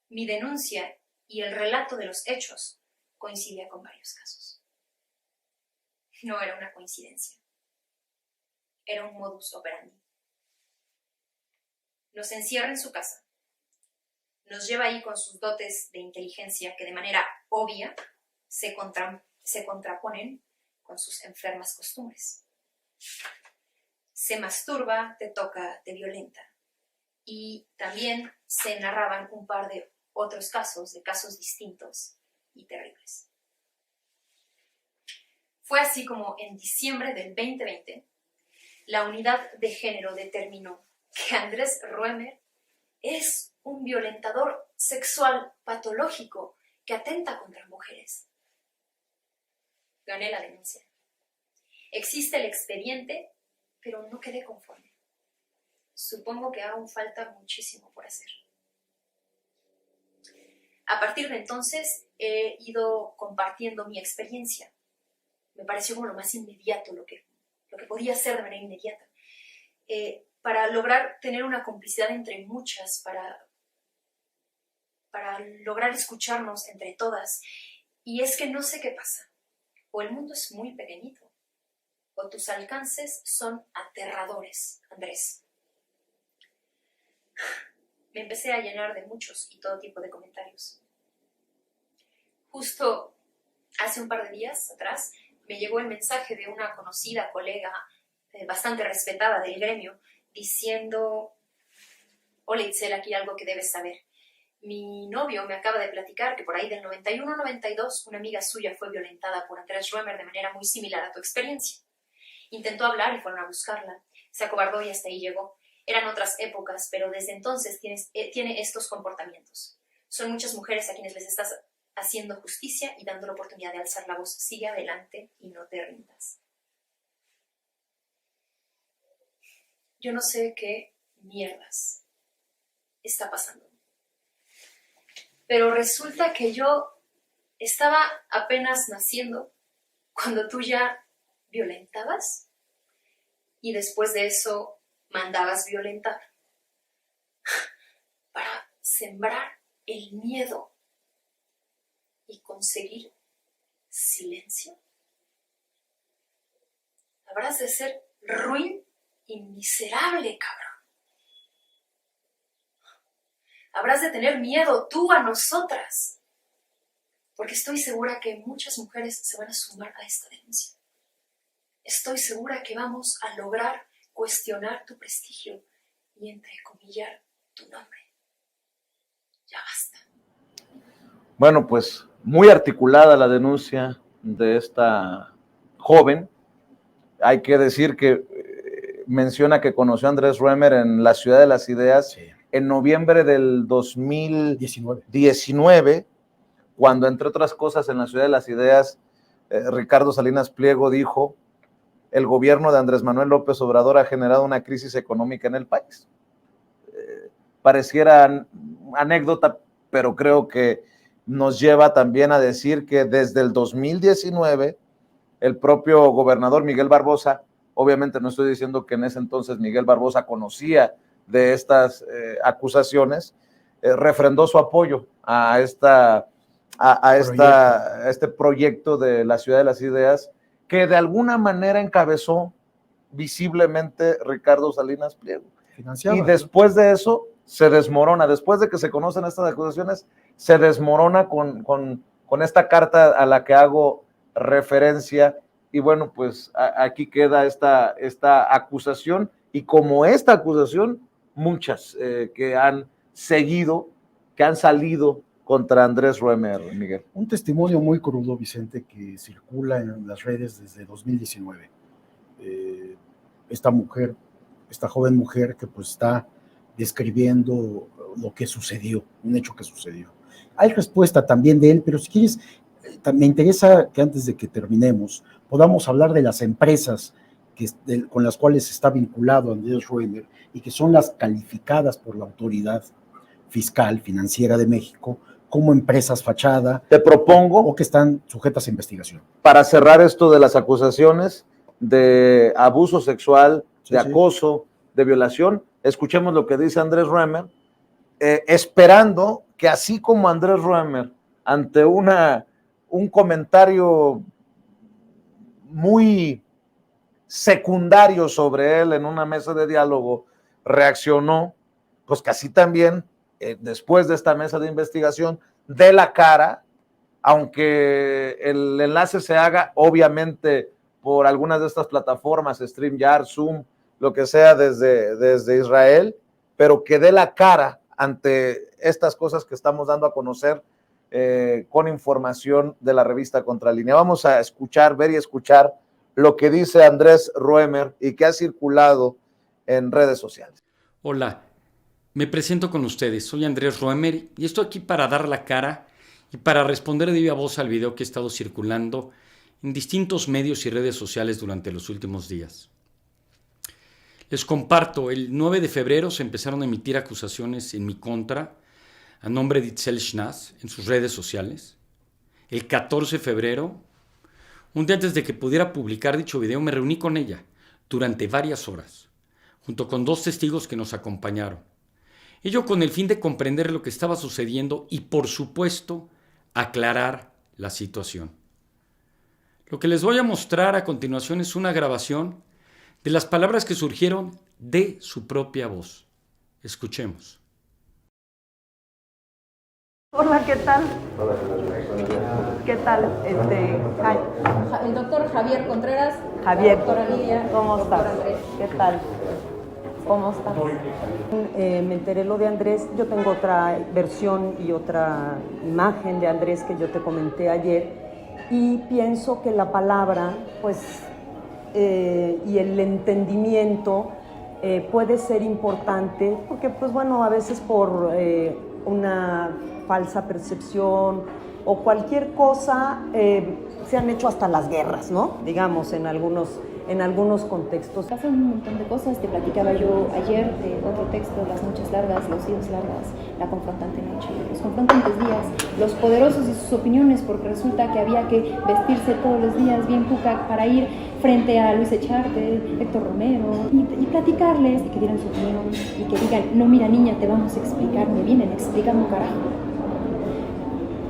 Mi denuncia y el relato de los hechos coincidía con varios casos. No era una coincidencia. Era un modus operandi. Nos encierra en su casa. Nos lleva ahí con sus dotes de inteligencia que de manera obvia se contraponen con sus enfermas costumbres. Se masturba, te toca, te violenta. Y también se narraban un par de otros casos, de casos distintos y terribles. Fue así como en diciembre del 2020, la unidad de género determinó que Andrés Römer es un violentador sexual patológico que atenta contra mujeres. Gané la denuncia. Existe el expediente, pero no quedé conforme. Supongo que aún falta muchísimo por hacer. A partir de entonces he ido compartiendo mi experiencia. Me pareció como lo más inmediato, lo que podía hacer de manera inmediata, para lograr tener una complicidad entre muchas, para lograr escucharnos entre todas. Y es que no sé qué pasa. O el mundo es muy pequeñito, o tus alcances son aterradores, Andrés. Me empecé a llenar de muchos y todo tipo de comentarios. Justo hace un par de días atrás me llegó el mensaje de una conocida colega bastante respetada del gremio diciendo: hola Itzel, aquí algo que debes saber. Mi novio me acaba de platicar que por ahí del 91-92 una amiga suya fue violentada por Andrés Römer de manera muy similar a tu experiencia. Intentó hablar y fueron a buscarla. Se acobardó y hasta ahí llegó. Eran otras épocas, pero desde entonces tiene estos comportamientos. Son muchas mujeres a quienes les estás haciendo justicia y dando la oportunidad de alzar la voz. Sigue adelante y no te rindas. Yo no sé qué mierdas está pasando, pero resulta que yo estaba apenas naciendo cuando tú ya violentabas y después de eso mandabas violentar para sembrar el miedo y conseguir silencio. Habrás de ser ruin y miserable, cabrón. Habrás de tener miedo tú a nosotras, porque estoy segura que muchas mujeres se van a sumar a esta denuncia. Estoy segura que vamos a lograr cuestionar tu prestigio y entrecomillar tu nombre. Ya basta. Bueno, pues muy articulada la denuncia de esta joven. Hay que decir que menciona que conoció a Andrés Roemer en la Ciudad de las Ideas, sí, en noviembre del 2019, cuando, entre otras cosas, en la Ciudad de las Ideas, Ricardo Salinas Pliego dijo: el gobierno de Andrés Manuel López Obrador ha generado una crisis económica en el país. Pareciera anécdota, pero creo que nos lleva también a decir que desde el 2019, el propio gobernador Miguel Barbosa, obviamente no estoy diciendo que en ese entonces Miguel Barbosa conocía de estas acusaciones, refrendó su apoyo a este proyecto de la Ciudad de las Ideas, que de alguna manera encabezó visiblemente Ricardo Salinas Pliego. Y después de eso se desmorona, después de que se conocen estas acusaciones, se desmorona con esta carta a la que hago referencia. Y bueno, pues aquí queda esta acusación, y como esta acusación, muchas que han seguido, que han salido contra Andrés Roemer, Miguel. Un testimonio muy crudo, Vicente, que circula en las redes desde 2019. Esta mujer, esta joven mujer que pues está describiendo lo que sucedió, un hecho que sucedió. Hay respuesta también de él, pero si quieres, me interesa que antes de que terminemos podamos hablar de las empresas con las cuales está vinculado Andrés Roemer y que son las calificadas por la autoridad fiscal financiera de México como empresas fachada. Te propongo, o que están sujetas a investigación. Para cerrar esto de las acusaciones de abuso sexual, de acoso, de violación, escuchemos lo que dice Andrés Roemer, esperando que, así como Andrés Roemer, ante un comentario muy secundario sobre él en una mesa de diálogo, reaccionó, pues que así también, después de esta mesa de investigación, dé la cara, aunque el enlace se haga obviamente por algunas de estas plataformas, StreamYard, Zoom, lo que sea, desde Israel, pero que dé la cara ante estas cosas que estamos dando a conocer con información de la revista Contralínea. Vamos a ver y escuchar lo que dice Andrés Roemer y que ha circulado en redes sociales. Hola, me presento con ustedes. Soy Andrés Roemer y estoy aquí para dar la cara y para responder de viva voz al video que ha estado circulando en distintos medios y redes sociales durante los últimos días. Les comparto, el 9 de febrero se empezaron a emitir acusaciones en mi contra a nombre de Itzel Schnaz en sus redes sociales. El 14 de febrero, un día antes de que pudiera publicar dicho video, me reuní con ella durante varias horas, junto con 2 testigos que nos acompañaron. Ello con el fin de comprender lo que estaba sucediendo y, por supuesto, aclarar la situación. Lo que les voy a mostrar a continuación es una grabación de las palabras que surgieron de su propia voz. Escuchemos. Hola, ¿qué tal? ¿Qué tal? El doctor Javier Contreras, Javier, doctora Lidia, ¿cómo estás? Andrés. ¿Qué tal? ¿Cómo estás? Me enteré lo de Andrés. Yo tengo otra versión y otra imagen de Andrés que yo te comenté ayer, y pienso que la palabra, pues, y el entendimiento puede ser importante, porque pues bueno, a veces por una falsa percepción o cualquier cosa se han hecho hasta las guerras, ¿no? Digamos, en algunos contextos. Pasan un montón de cosas, te platicaba yo ayer de otro texto, las noches largas, los días largas, la confrontante noche, los confrontantes días, los poderosos y sus opiniones, porque resulta que había que vestirse todos los días bien cuca para ir frente a Luis Echarte, Héctor Romero, y platicarles, y que dieran su opinión, y que digan, no mira niña, te vamos a explicar, me vienen, explícame un carajo.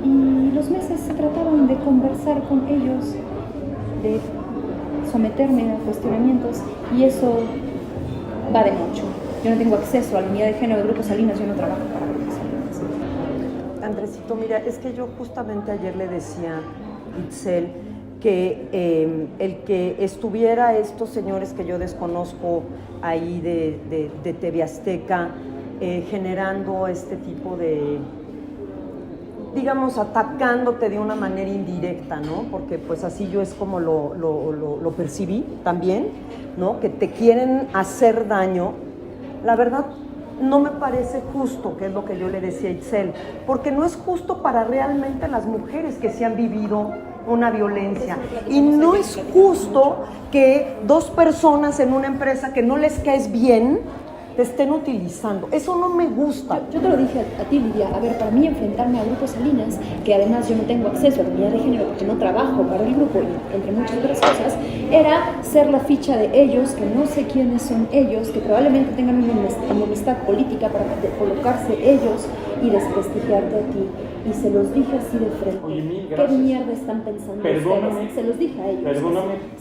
Y los meses se trataban de conversar con ellos, de someterme a cuestionamientos, y eso va de mucho. Yo no tengo acceso a la unidad de género de Grupo Salinas, yo no trabajo para Grupo Salinas. Andresito, mira, es que yo justamente ayer le decía a Itzel que el que estuviera estos señores que yo desconozco ahí de TV Azteca generando este tipo de, digamos, atacándote de una manera indirecta, ¿no? Porque pues así yo es como lo percibí también, ¿no? Que te quieren hacer daño. La verdad, no me parece justo, que es lo que yo le decía a Itzel, porque no es justo para realmente las mujeres que se han vivido una violencia. Y no es justo que dos personas en una empresa que no les caes bien te estén utilizando. Eso no me gusta. Yo te lo dije a ti, Lidia. A ver, para mí enfrentarme a Grupo Salinas, que además yo no tengo acceso a la unidad de género porque no trabajo para el grupo, y entre muchas otras cosas, era ser la ficha de ellos, que no sé quiénes son ellos, que probablemente tengan una enemistad política para colocarse ellos y desprestigiarte a ti. Y se los dije así de frente. Oye, ¿Qué mierda están pensando ustedes? Se los dije a ellos.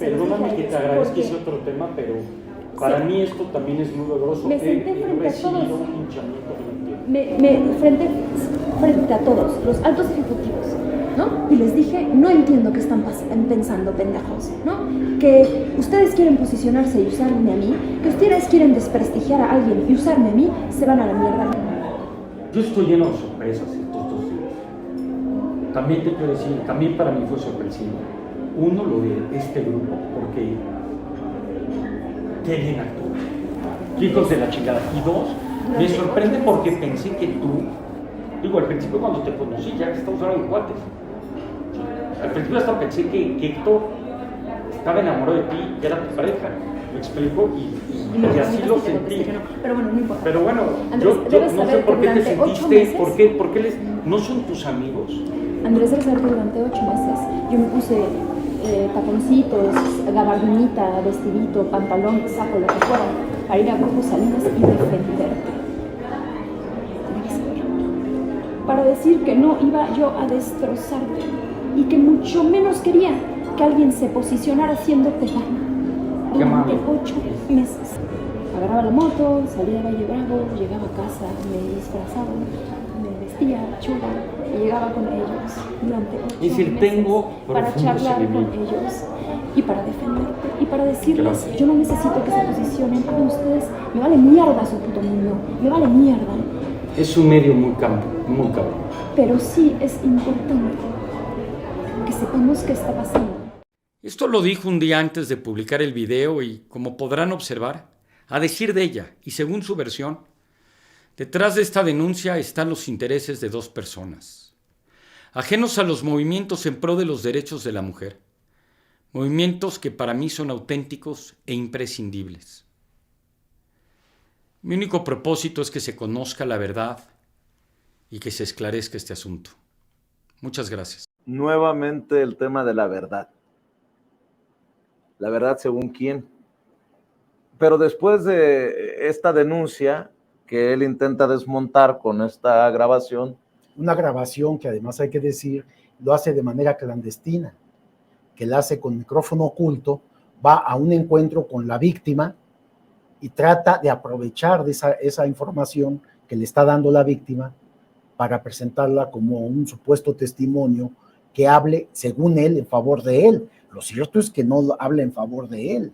Perdóname que te agradezca ese otro tema, pero para mí esto también es muy doloroso. Me senté frente a todos. Un hinchamiento que no entiendo. Frente a todos, los altos ejecutivos, ¿no? Y les dije, no entiendo qué están pensando, pendejos, ¿no? Que ustedes quieren posicionarse y usarme a mí, que ustedes quieren desprestigiar a alguien y usarme a mí, se van a la mierda. Yo estoy lleno de sorpresas estos 2 días. También te quiero decir, también para mí fue sorpresivo. Uno, lo de este grupo, porque qué bien actúa. Hijos de la chingada. Y 2, me sorprende porque pensé que tú, digo, al principio cuando te conocí, ya que estamos hablando de cuates, al principio hasta pensé que Héctor estaba enamorado de ti, que era tu pareja. Me explico y así lo sentí. Pero bueno, no importa. Pero bueno, Andrés, yo debes no sé saber por que qué te durante 8 sentiste, meses, por qué no son tus amigos. Andrés, debes saber que durante 8 meses yo me puse taconcitos, gabardinita, vestidito, pantalón, saco, lo que fuera, para ir a Grupo Salinas y defenderte. Debes saberlo. Para decir que no iba yo a destrozarte y que mucho menos quería que alguien se posicionara haciéndote daño. Durante 8 meses. Agarraba la moto, salía de Valle Bravo, llegaba a casa, me disfrazaba, me vestía chula y llegaba con ellos durante 8 meses para charlar con ellos y para defenderte y para decirles, yo no necesito que se posicionen con ustedes, me vale mierda su puto mundo, me vale mierda. Es un medio muy cabrón. Pero sí es importante que sepamos qué está pasando. Esto lo dijo un día antes de publicar el video y, como podrán observar, a decir de ella, y según su versión, detrás de esta denuncia están los intereses de 2 personas, ajenos a los movimientos en pro de los derechos de la mujer, movimientos que para mí son auténticos e imprescindibles. Mi único propósito es que se conozca la verdad y que se esclarezca este asunto. Muchas gracias. Nuevamente el tema de la verdad. La verdad según quién. Pero después de esta denuncia que él intenta desmontar con esta grabación. Una grabación que además hay que decir, lo hace de manera clandestina, que la hace con micrófono oculto, va a un encuentro con la víctima y trata de aprovechar de esa información que le está dando la víctima para presentarla como un supuesto testimonio que hable, según él, en favor de él. Lo cierto es que no habla en favor de él.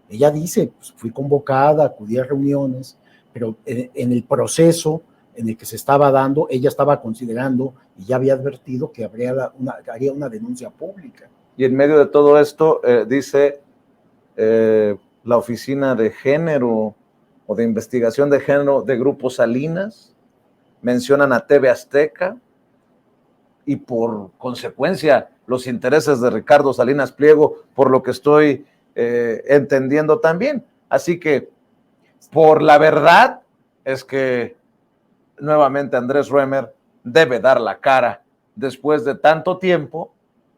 Ella dice, pues, fui convocada, acudí a reuniones, pero en el proceso en el que se estaba dando, ella estaba considerando y ya había advertido que haría una denuncia pública. Y en medio de todo esto, dice la Oficina de Género o de Investigación de Género de Grupo Salinas, mencionan a TV Azteca y por consecuencia los intereses de Ricardo Salinas Pliego, por lo que estoy entendiendo también. Así que por la verdad es que nuevamente Andrés Roemer debe dar la cara después de tanto tiempo,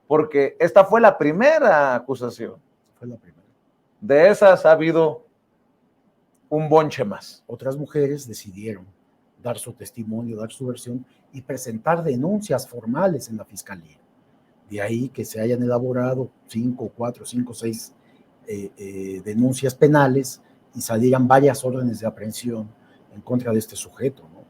porque esta fue la primera acusación. Fue la primera. De esas ha habido un bonche más. Otras mujeres decidieron dar su testimonio, dar su versión y presentar denuncias formales en la fiscalía. De ahí que se hayan elaborado 5, 4, 5, 6 denuncias penales y salieran varias órdenes de aprehensión en contra de este sujeto, ¿no?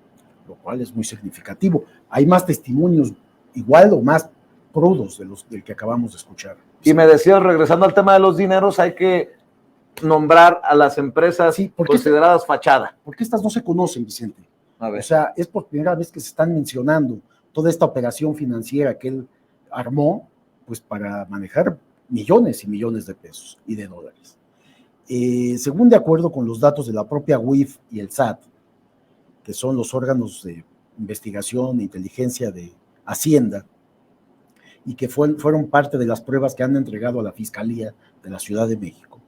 Lo cual es muy significativo. Hay más testimonios igual o más crudos del que acabamos de escuchar. Y me decías, regresando al tema de los dineros, hay que nombrar a las empresas consideradas fachada. Porque estas no se conocen, Vicente. A ver. O sea, es por primera vez que se están mencionando toda esta operación financiera que él armó, pues para manejar millones y millones de pesos y de dólares. Según de acuerdo con los datos de la propia UIF y el SAT, que son los órganos de investigación e inteligencia de Hacienda, y que fueron parte de las pruebas que han entregado a la Fiscalía de la Ciudad de México,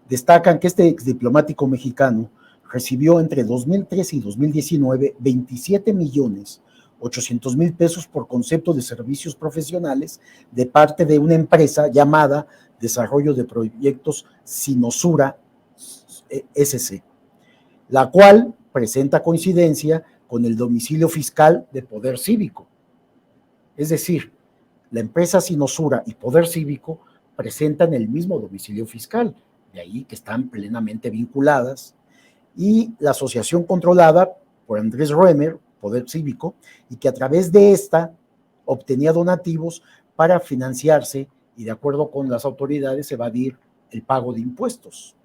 destacan que este exdiplomático mexicano recibió entre 2013 y 2019 27.800.000 pesos por concepto de servicios profesionales de parte de una empresa llamada Desarrollo de Proyectos Sinosura SC, la cual presenta coincidencia con el domicilio fiscal de Poder Cívico. Es decir, la empresa Sinosura y Poder Cívico presentan el mismo domicilio fiscal, de ahí que están plenamente vinculadas, y la asociación controlada por Andrés Roemer, Poder Cívico, y que a través de esta obtenía donativos para financiarse y, de acuerdo con las autoridades, evadir el pago de impuestos.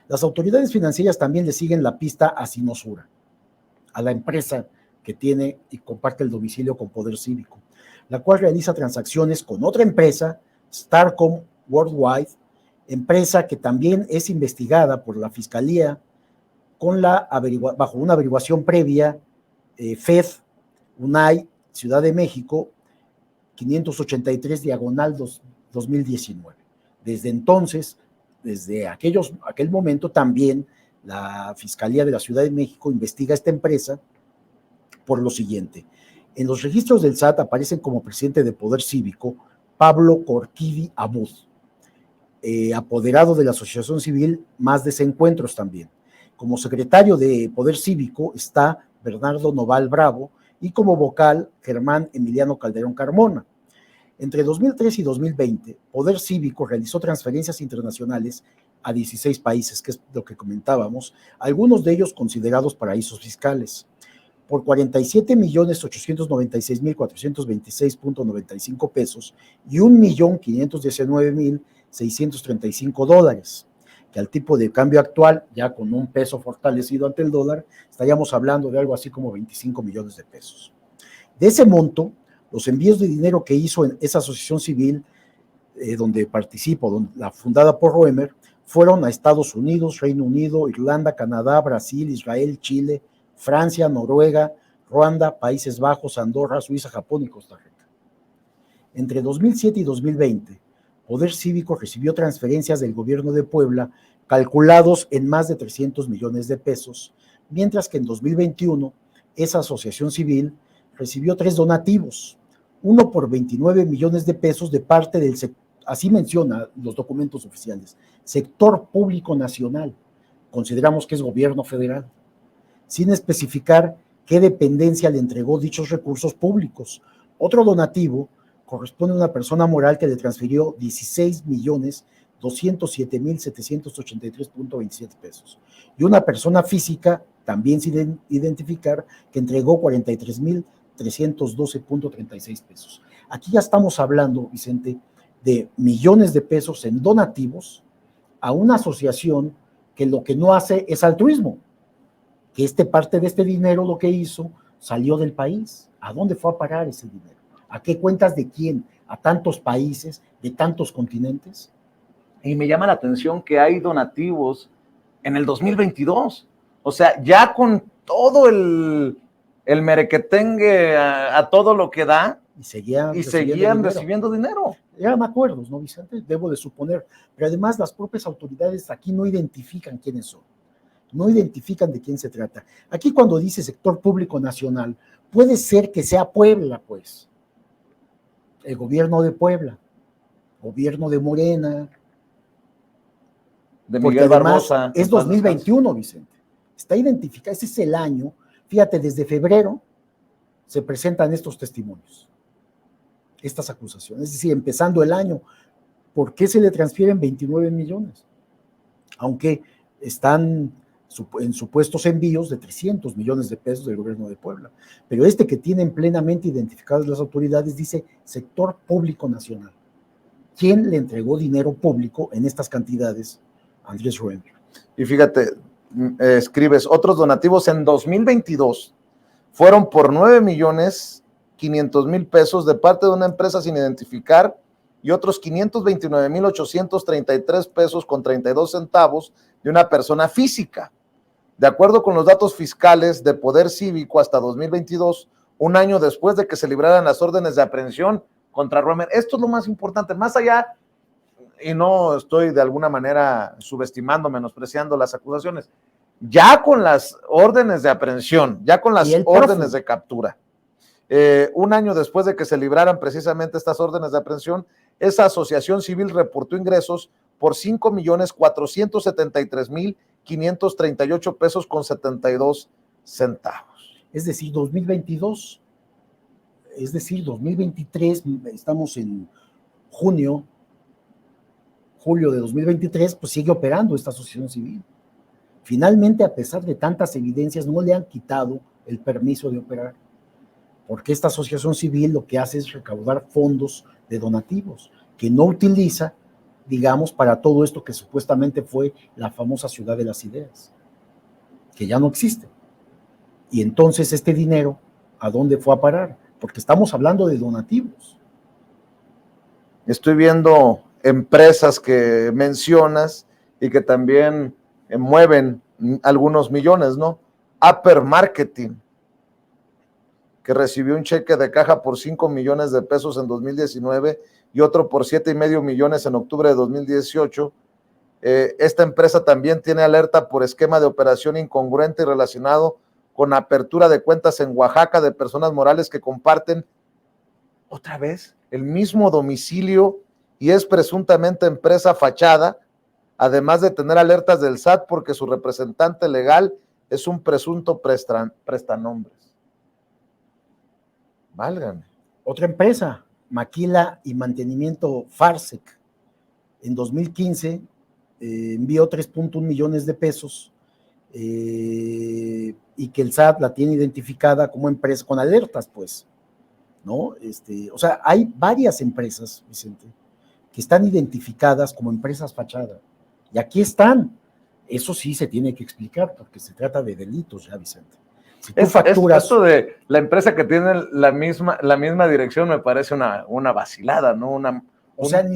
Las autoridades financieras también le siguen la pista a Sinosura, a la empresa que tiene y comparte el domicilio con Poder Cívico, la cual realiza transacciones con otra empresa, Starcom Worldwide, empresa que también es investigada por la Fiscalía bajo una averiguación previa, FED, UNAI, Ciudad de México, 583 2019. Desde entonces, desde aquel momento también la Fiscalía de la Ciudad de México investiga a esta empresa por lo siguiente. En los registros del SAT aparecen como presidente de Poder Cívico Pablo Corquidi Abud, apoderado de la Asociación Civil Más Desencuentros también. Como secretario de Poder Cívico está Bernardo Noval Bravo y como vocal Germán Emiliano Calderón Carmona. Entre 2003 y 2020, Poder Cívico realizó transferencias internacionales a 16 países, que es lo que comentábamos, algunos de ellos considerados paraísos fiscales, por 47.896.426.95 pesos y 1.519.635 dólares, que al tipo de cambio actual, ya con un peso fortalecido ante el dólar, estaríamos hablando de algo así como 25 millones de pesos. De ese monto, los envíos de dinero que hizo en esa asociación civil, donde participo, la fundada por Roemer, fueron a Estados Unidos, Reino Unido, Irlanda, Canadá, Brasil, Israel, Chile, Francia, Noruega, Ruanda, Países Bajos, Andorra, Suiza, Japón y Costa Rica. Entre 2007 y 2020, Poder Cívico recibió transferencias del gobierno de Puebla calculados en más de 300 millones de pesos, mientras que en 2021 esa asociación civil recibió 3 donativos, uno por 29 millones de pesos de parte del sector, así menciona los documentos oficiales, sector público nacional, consideramos que es gobierno federal, sin especificar qué dependencia le entregó dichos recursos públicos. Otro donativo corresponde a una persona moral que le transfirió 16.207.783.27 pesos y una persona física, también sin identificar, que entregó 43.312.36 pesos. Aquí ya estamos hablando, Vicente, de millones de pesos en donativos a una asociación que lo que no hace es altruismo, que parte de este dinero lo que hizo salió del país. ¿A dónde fue a parar ese dinero? ¿A qué cuentas de quién? ¿A tantos países, de tantos continentes? Y me llama la atención que hay donativos en el 2022. O sea, ya con todo el merequetengue a todo lo que da, Y seguían recibiendo dinero. Eran acuerdos, ¿no, Vicente? Debo de suponer. Pero además las propias autoridades aquí no identifican quiénes son. No identifican de quién se trata. Aquí cuando dice sector público nacional, puede ser que sea Puebla, pues. El gobierno de Puebla, gobierno de Morena. De porque Miguel además Barbosa. es 2021, Vicente. Está identificado, ese es el año. Fíjate, desde febrero se presentan estos testimonios, estas acusaciones. Es decir, empezando el año, ¿por qué se le transfieren 29 millones? Aunque están en supuestos envíos de 300 millones de pesos del gobierno de Puebla. Pero este que tienen plenamente identificadas las autoridades dice sector público nacional. ¿Quién le entregó dinero público en estas cantidades? Andrés Ruemer. Y fíjate, escribes, otros donativos en 2022 fueron por 9,500,000 pesos de parte de una empresa sin identificar y otros 529,833 pesos con 32 centavos de una persona física. De acuerdo con los datos fiscales de Poder Cívico hasta 2022, un año después de que se libraran las órdenes de aprehensión contra Ruemer. Esto es lo más importante, más allá, y no estoy de alguna manera subestimando, menospreciando las acusaciones, ya con las órdenes de aprehensión, ya con las órdenes de captura, un año después de que se libraran precisamente estas órdenes de aprehensión, esa asociación civil reportó ingresos por 5,473,538 pesos con 72 centavos. Es decir, 2022, es decir, 2023, estamos en julio de 2023, pues sigue operando esta asociación civil. Finalmente, a pesar de tantas evidencias, no le han quitado el permiso de operar, porque esta asociación civil lo que hace es recaudar fondos de donativos, que no utiliza, digamos, para todo esto que supuestamente fue la famosa Ciudad de las Ideas, que ya no existe. Y entonces este dinero, ¿a dónde fue a parar? Porque estamos hablando de donativos. Estoy viendo empresas que mencionas y que también mueven algunos millones, ¿no? Upper Marketing, que recibió un cheque de caja por 5 millones de pesos en 2019 y otro por 7,5 millones en octubre de 2018. Esta empresa también tiene alerta por esquema de operación incongruente y relacionado con apertura de cuentas en Oaxaca de personas morales que comparten otra vez el mismo domicilio y es presuntamente empresa fachada, además de tener alertas del SAT porque su representante legal es un presunto prestanombres. Válgame. Otra empresa, Maquila y Mantenimiento Farsec, en 2015 envió 3.1 millones de pesos y que el SAT la tiene identificada como empresa con alertas, pues, ¿no? O sea, hay varias empresas, Vicente, que están identificadas como empresas fachada. Y aquí están. Eso sí se tiene que explicar, porque se trata de delitos ya, Vicente. Si tú facturas... Esto de la empresa que tiene la misma dirección me parece una vacilada, ¿no? Ni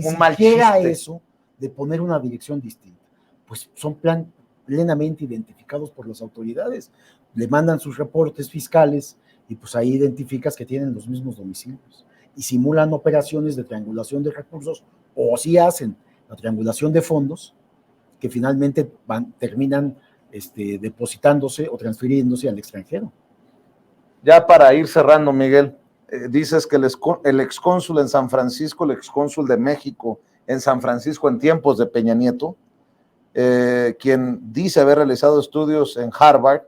siquiera eso de poner una dirección distinta. Pues son plenamente identificados por las autoridades. Le mandan sus reportes fiscales y pues ahí identificas que tienen los mismos domicilios. Y simulan operaciones de triangulación de recursos o sí hacen la triangulación de fondos que finalmente terminan depositándose o transfiriéndose al extranjero. Ya para ir cerrando, Miguel, dices que el excónsul en San Francisco, el excónsul de México en San Francisco en tiempos de Peña Nieto, quien dice haber realizado estudios en Harvard,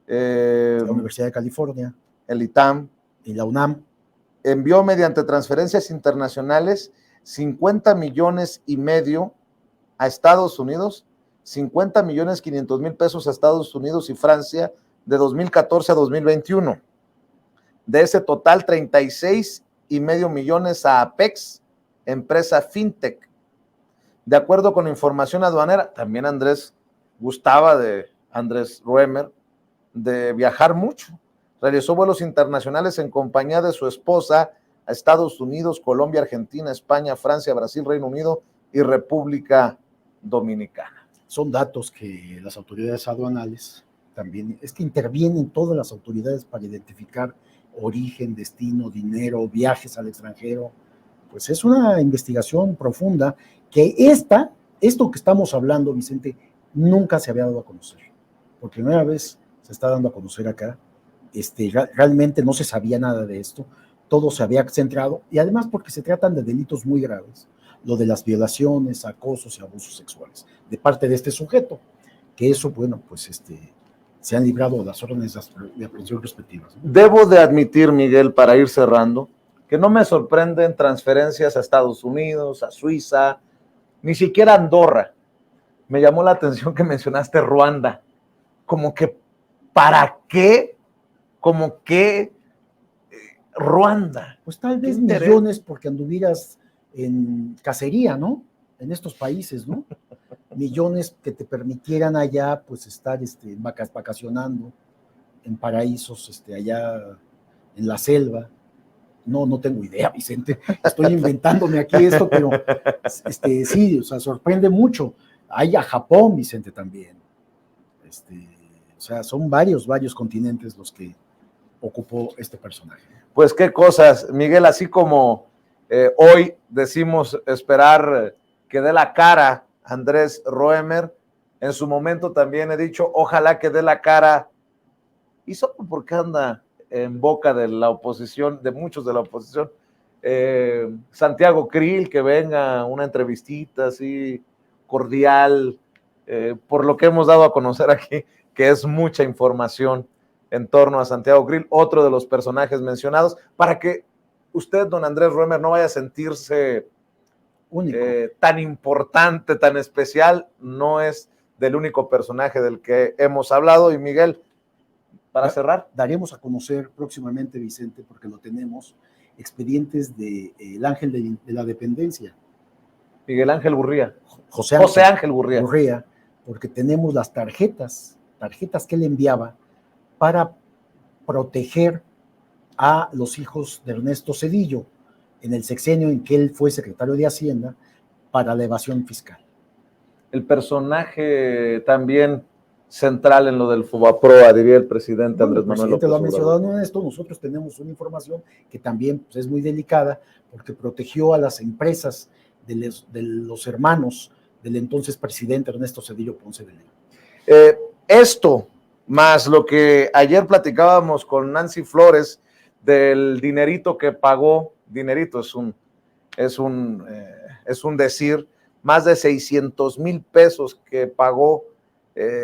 la Universidad de California, el ITAM y la UNAM, envió mediante transferencias internacionales 50,5 millones a Estados Unidos, 50,500,000 pesos a Estados Unidos y Francia de 2014 a 2021. De ese total, 36,5 millones a Apex, empresa fintech. De acuerdo con información aduanera, también Andrés Ruemer, de viajar mucho. Realizó vuelos internacionales en compañía de su esposa a Estados Unidos, Colombia, Argentina, España, Francia, Brasil, Reino Unido y República Dominicana. Son datos que las autoridades aduanales también, es que intervienen todas las autoridades para identificar origen, destino, dinero, viajes al extranjero. Pues es una investigación profunda que esto que estamos hablando, Vicente, nunca se había dado a conocer. Por primera vez se está dando a conocer acá. Realmente no se sabía nada de esto, todo se había centrado, y además porque se tratan de delitos muy graves, lo de las violaciones, acosos y abusos sexuales, de parte de este sujeto, que eso, bueno, pues se han librado las órdenes de aprehensión respectivas, ¿no? Debo de admitir, Miguel, para ir cerrando, que no me sorprenden transferencias a Estados Unidos, a Suiza, ni siquiera a Andorra. Me llamó la atención que mencionaste Ruanda, como que, ¿para qué? Como que Ruanda. Pues tal vez millones porque anduvieras en cacería, ¿no? En estos países, ¿no? Millones que te permitieran allá, pues estar vacacionando en paraísos, allá en la selva. No tengo idea, Vicente. Estoy inventándome aquí esto, pero sí, o sea, sorprende mucho. Hay a Japón, Vicente, también. O sea, son varios continentes los que ocupó este personaje. Pues qué cosas, Miguel, así como hoy decimos esperar que dé la cara Andrés Roemer, en su momento también he dicho, ojalá que dé la cara, y solo porque anda en boca de la oposición, de muchos de la oposición, Santiago Krill, que venga una entrevistita así cordial, por lo que hemos dado a conocer aquí, que es mucha información en torno a Santiago Krill, otro de los personajes mencionados, para que usted, don Andrés Roemer, no vaya a sentirse único, tan importante, tan especial. No es del único personaje del que hemos hablado. Y Miguel, para cerrar, daremos a conocer próximamente, Vicente, porque lo tenemos, expedientes de el ángel de la dependencia, Miguel Ángel Gurría, José Ángel Gurría, porque tenemos las tarjetas que él enviaba para proteger a los hijos de Ernesto Zedillo en el sexenio en que él fue secretario de Hacienda para la evasión fiscal. El personaje también central en lo del Fobaproa, diría el presidente Andrés Manuel López Obrador. Lo ha mencionado en esto. Nosotros tenemos una información que también pues, es muy delicada porque protegió a las empresas de los hermanos del entonces presidente Ernesto Zedillo Ponce de León. Esto, más lo que ayer platicábamos con Nancy Flores del dinerito que pagó, dinerito es un decir, más de 600,000 pesos que pagó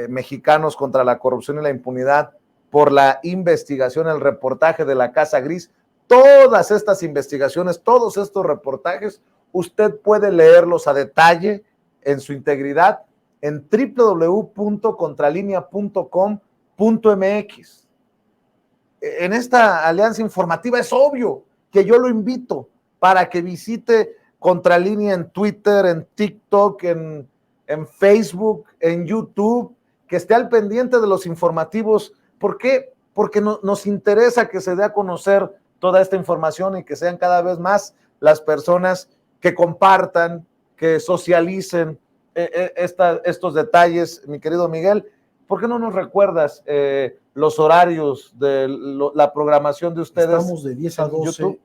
Mexicanos contra la Corrupción y la Impunidad por la investigación, el reportaje de la Casa Gris. Todas estas investigaciones, todos estos reportajes, usted puede leerlos a detalle en su integridad en www.contralinea.com.mx. En esta alianza informativa es obvio que yo lo invito para que visite Contralínea en Twitter, en TikTok, en Facebook, en YouTube, que esté al pendiente de los informativos. ¿Por qué? Porque nos interesa que se dé a conocer toda esta información y que sean cada vez más las personas que compartan, que socialicen estos detalles. Mi querido Miguel, ¿por qué no nos recuerdas los horarios de la programación de ustedes? Estamos de 10 a 12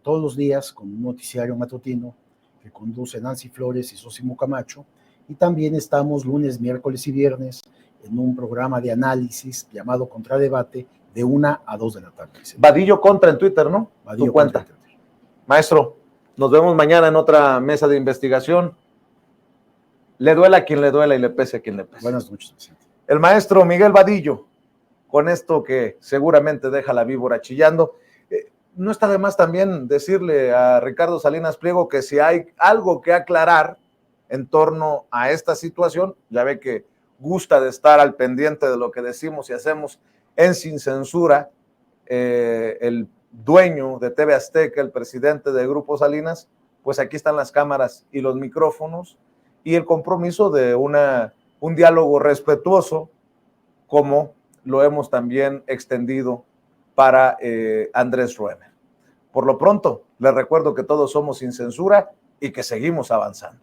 todos los días con un noticiario matutino que conduce Nancy Flores y Sosimo Camacho, y también estamos lunes, miércoles y viernes en un programa de análisis llamado Contradebate de 1 a 2 de la tarde. Vadillo Contra en Twitter, ¿no? Vadillo tu cuenta. Contra. Maestro, nos vemos mañana en otra mesa de investigación. Le duela a quien le duela y le pese a quien le pese. Buenas noches, Vicente. El maestro Miguel Vadillo, con esto que seguramente deja la víbora chillando. No está de más también decirle a Ricardo Salinas Pliego que si hay algo que aclarar en torno a esta situación, ya ve que gusta de estar al pendiente de lo que decimos y hacemos en Sin Censura, el dueño de TV Azteca, el presidente de Grupo Salinas, pues aquí están las cámaras y los micrófonos y el compromiso de un diálogo respetuoso, como lo hemos también extendido para Andrés Roemer. Por lo pronto, les recuerdo que todos somos Sin Censura y que seguimos avanzando.